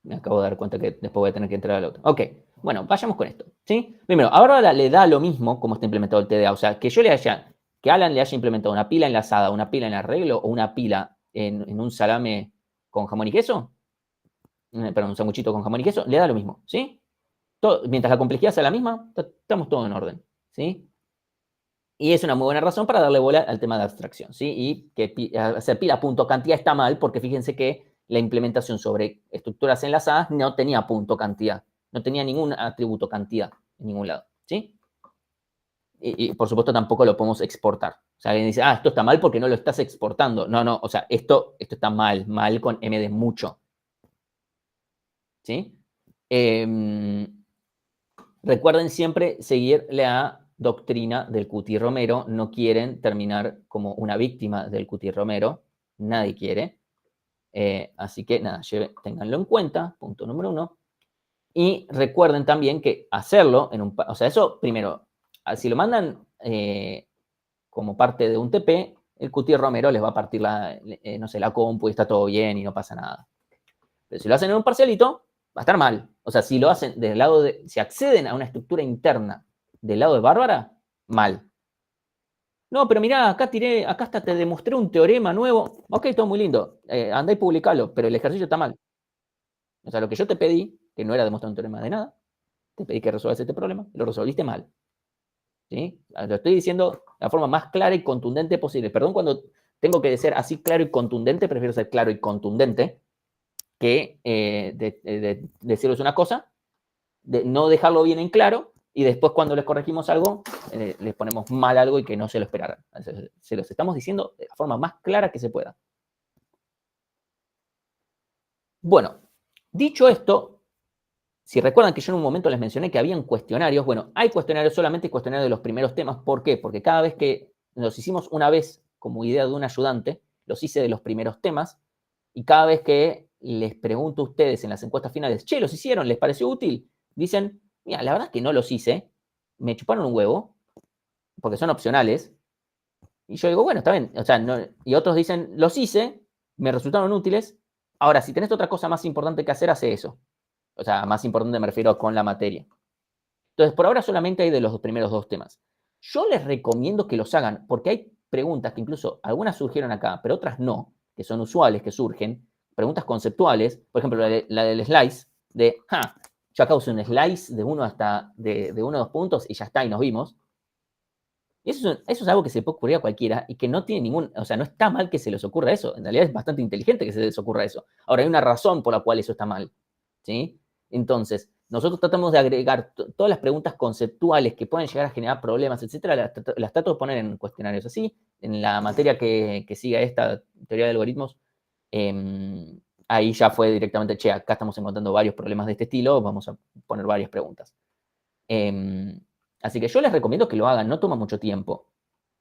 Me acabo de dar cuenta que después voy a tener que entrar al otro. Ok, bueno, vayamos con esto, ¿sí? Primero, ahora le da lo mismo cómo está implementado el TDA. O sea, que Alan le haya implementado una pila enlazada, una pila en arreglo o una pila en un salame con jamón y queso, perdón, un sanguchito con jamón y queso, le da lo mismo, ¿sí? Mientras la complejidad sea la misma, estamos todos en orden, ¿sí? Y es una muy buena razón para darle bola al tema de abstracción, ¿sí? Y que hacer pila.cantidad está mal, porque fíjense que la implementación sobre estructuras enlazadas no tenía punto cantidad, no tenía ningún atributo cantidad en ningún lado, ¿sí? Y por supuesto tampoco lo podemos exportar. O sea, alguien dice, esto está mal porque no lo estás exportando. No, o sea, esto está mal con M de mucho, ¿sí? Recuerden siempre seguir la doctrina del Cuti Romero. No quieren terminar como una víctima del Cuti Romero. Nadie quiere. Así que nada, ténganlo en cuenta, punto número 1. Y recuerden también que hacerlo o sea, eso primero, si lo mandan como parte de un TP, el Cuti Romero les va a partir no sé, la compu y está todo bien y no pasa nada. Pero si lo hacen en un parcialito, va a estar mal. O sea, si lo hacen del lado si acceden a una estructura interna del lado de Bárbara, mal. No, pero mirá, acá hasta te demostré un teorema nuevo. Ok, todo muy lindo. Andá y publicalo, pero el ejercicio está mal. O sea, lo que yo te pedí, que no era demostrar un teorema de nada, te pedí que resuelvas este problema, lo resolviste mal. ¿Sí? Lo estoy diciendo de la forma más clara y contundente posible. Perdón cuando tengo que ser así claro y contundente, prefiero ser claro y contundente que decirles una cosa, de no dejarlo bien en claro, y después cuando les corregimos algo, les ponemos mal algo y que no se lo esperaran. Se los estamos diciendo de la forma más clara que se pueda. Bueno, dicho esto, si recuerdan que yo en un momento les mencioné que habían cuestionarios, bueno, hay cuestionarios, solamente cuestionarios de los primeros temas. ¿Por qué? Porque cada vez que los hicimos una vez como idea de un ayudante, los hice de los primeros temas, y cada vez que les pregunto a ustedes en las encuestas finales, che, ¿los hicieron? ¿Les pareció útil? Dicen, mira, la verdad es que no los hice, me chuparon un huevo, porque son opcionales. Y yo digo, bueno, está bien. O sea, no, y otros dicen, los hice, me resultaron útiles. Ahora, si tenés otra cosa más importante que hacer, hace eso. O sea, más importante me refiero con la materia. Entonces, por ahora solamente hay de los primeros dos temas. Yo les recomiendo que los hagan, porque hay preguntas que incluso algunas surgieron acá, pero otras no, que son usuales, que surgen, preguntas conceptuales, por ejemplo, la del slice, yo acá uso un slice de uno hasta de 1 a 2 puntos y ya está, y nos vimos. Y eso es algo que se puede ocurrir a cualquiera y que no tiene ningún, o sea, no está mal que se les ocurra eso. En realidad es bastante inteligente que se les ocurra eso. Ahora, hay una razón por la cual eso está mal, ¿sí? Entonces, nosotros tratamos de agregar todas las preguntas conceptuales que pueden llegar a generar problemas, etcétera, las trato de poner en cuestionarios así. En la materia que siga esta teoría de algoritmos, ahí ya fue directamente, che, acá estamos encontrando varios problemas de este estilo, vamos a poner varias preguntas. Así que yo les recomiendo que lo hagan, no toma mucho tiempo.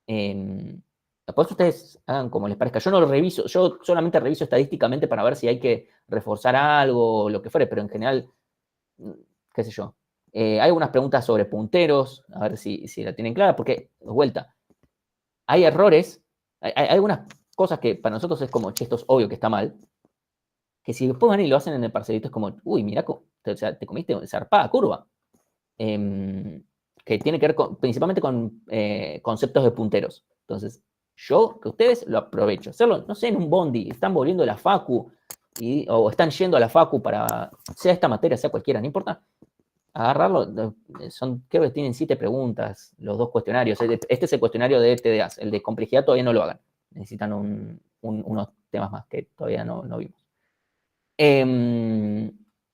Después ustedes hagan como les parezca. Yo no lo reviso, yo solamente reviso estadísticamente para ver si hay que reforzar algo o lo que fuere, pero en general, qué sé yo. Hay algunas preguntas sobre punteros, a ver si la tienen clara, porque, de vuelta, hay errores, hay algunas cosas que para nosotros es como, che, esto es obvio que está mal, que si después van y lo hacen en el parcelito es como, uy, mira, te comiste zarpada curva. Que tiene que ver principalmente con conceptos de punteros. Entonces, yo, que ustedes lo aprovecho. Hacerlo, no sé, en un bondi, están volviendo a la facu, o están yendo a la facu para, sea esta materia, sea cualquiera, no importa, agarrarlo, creo que tienen 7 preguntas, los 2 cuestionarios. Este es el cuestionario de TDAs, el de complejidad todavía no lo hagan. Necesitan unos temas más que todavía no vimos.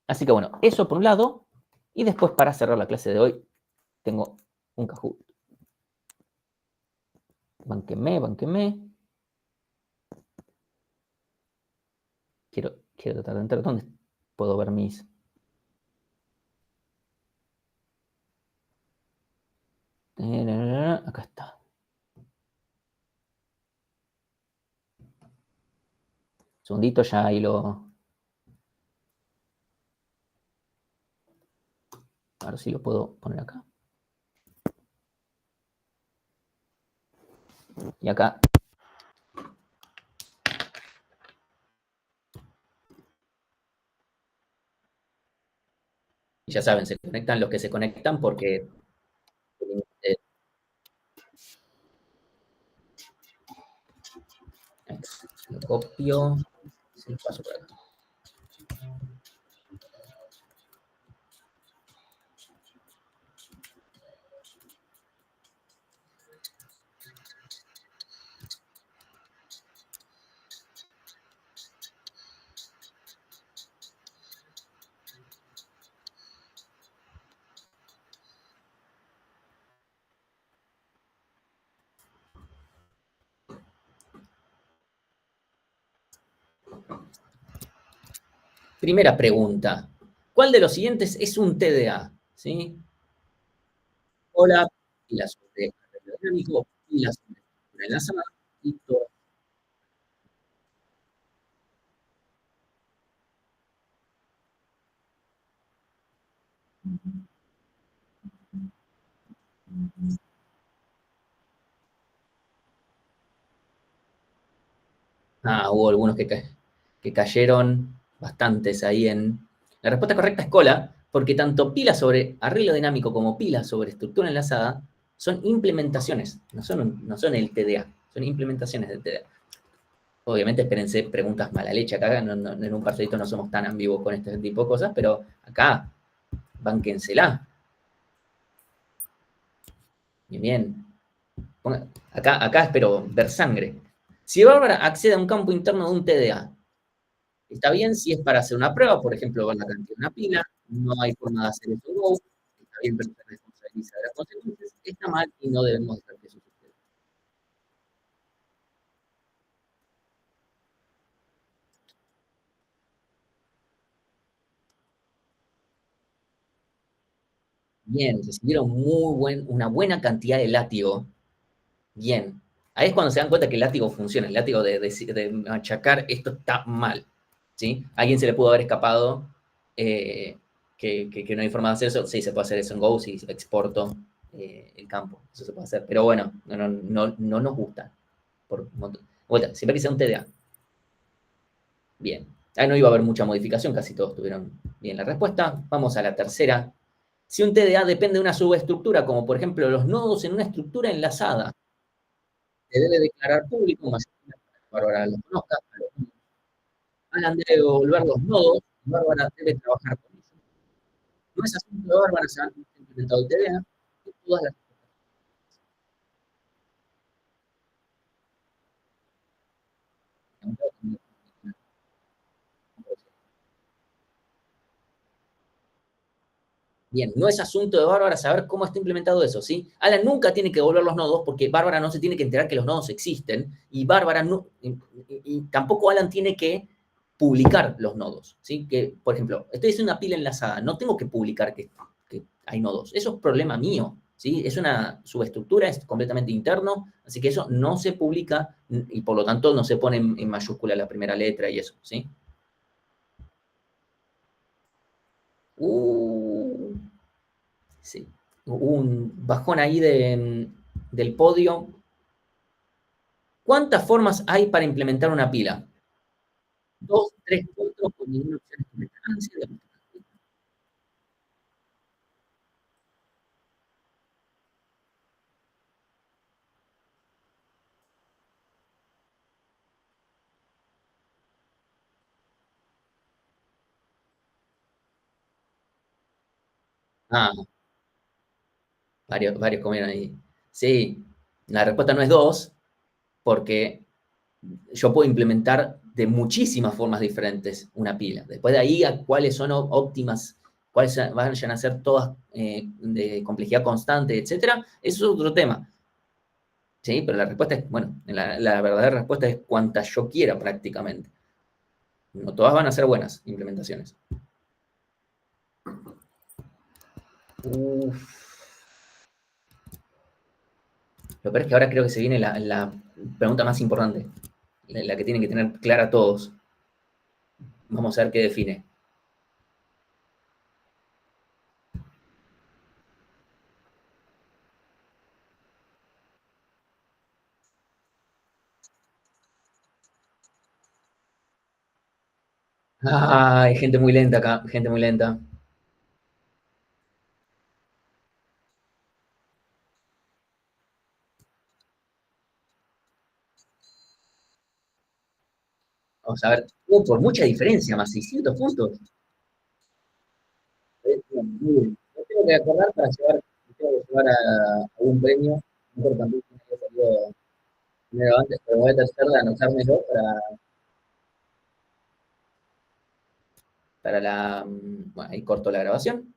Así que bueno, eso por un lado, y después para cerrar la clase de hoy, tengo un Kahoot. Bánquenme. Quiero tratar de entrar. ¿Dónde puedo ver mis? Acá está. Segundito, ya ahí lo... A ver si lo puedo poner acá. Y acá. Y ya saben, se conectan los que se conectan porque... Lo copio. Se lo paso por acá. Primera pregunta. ¿Cuál de los siguientes es un TDA? ¿Sí? Hola, pilas sobre aerodinámico, pilas sobre estructura enlazada y todo. Hubo algunos que cayeron bastantes ahí en... La respuesta correcta es cola, porque tanto pila sobre arreglo dinámico como pila sobre estructura enlazada son implementaciones, no son el TDA, son implementaciones del TDA. Obviamente, espérense preguntas mala leche acá, en un parcelito no somos tan ambiguos con este tipo de cosas, pero acá, bánquensela. Bien. Acá espero ver sangre. Si Bárbara accede a un campo interno de un TDA, está bien si es para hacer una prueba, por ejemplo, ver la cantidad de una pila, no hay forma de hacer eso go, está bien, pero se responsabiliza de las consecuencias, está mal y no debemos dejar que eso suceda. Bien, recibieron una buena cantidad de látigo. Bien. Ahí es cuando se dan cuenta que el látigo funciona, el látigo de machacar esto está mal. ¿sí? ¿A alguien se le pudo haber escapado que no hay forma de hacer eso? Sí, se puede hacer eso en Go si exporto el campo. Eso se puede hacer. Pero bueno, no nos gusta. Por vuelta, siempre que sea un TDA. Bien. Ahí no iba a haber mucha modificación, casi todos tuvieron bien la respuesta. Vamos a la tercera. Si un TDA depende de una subestructura, como por ejemplo los nodos en una estructura enlazada, se debe declarar público, más Bárbara lo conozca, Alan debe devolver los nodos, y Bárbara debe trabajar con ellos. No es asunto de Bárbara saber cómo está implementado el TDA, y todas las. Bien, no es asunto de Bárbara saber cómo está implementado eso, ¿sí? Alan nunca tiene que devolver los nodos porque Bárbara no se tiene que enterar que los nodos existen y Bárbara no, y tampoco Alan tiene que publicar los nodos, ¿sí? Que, por ejemplo, estoy haciendo una pila enlazada, no tengo que publicar que hay nodos, eso es problema mío, ¿sí? Es una subestructura, es completamente interno, así que eso no se publica y por lo tanto no se pone en mayúscula la primera letra y eso, ¿sí? Sí, hubo un bajón ahí del podio. ¿Cuántas formas hay para implementar una pila? 2, 3, 4, con ninguna opción de tolerancia. Ah, varios comieron ahí. Sí, la respuesta no es 2, porque yo puedo implementar de muchísimas formas diferentes una pila. Después de ahí, a cuáles son óptimas, cuáles vayan a ser todas de complejidad constante, etcétera, eso es otro tema. Sí, pero la respuesta es, bueno, la verdadera respuesta es cuantas yo quiera prácticamente. No todas van a ser buenas implementaciones. Uf. Lo peor es que ahora creo que se viene la pregunta más importante, la que tienen que tener clara todos. Vamos a ver qué define. Hay gente muy lenta acá, gente muy lenta. Vamos a ver. Por mucha diferencia, más 600 puntos. Me tengo que acordar para llevar, tengo que llevar a un premio. Mejor también tiene que salir primero antes, pero voy a tratar de anotármelo para la. Bueno, ahí corto la grabación.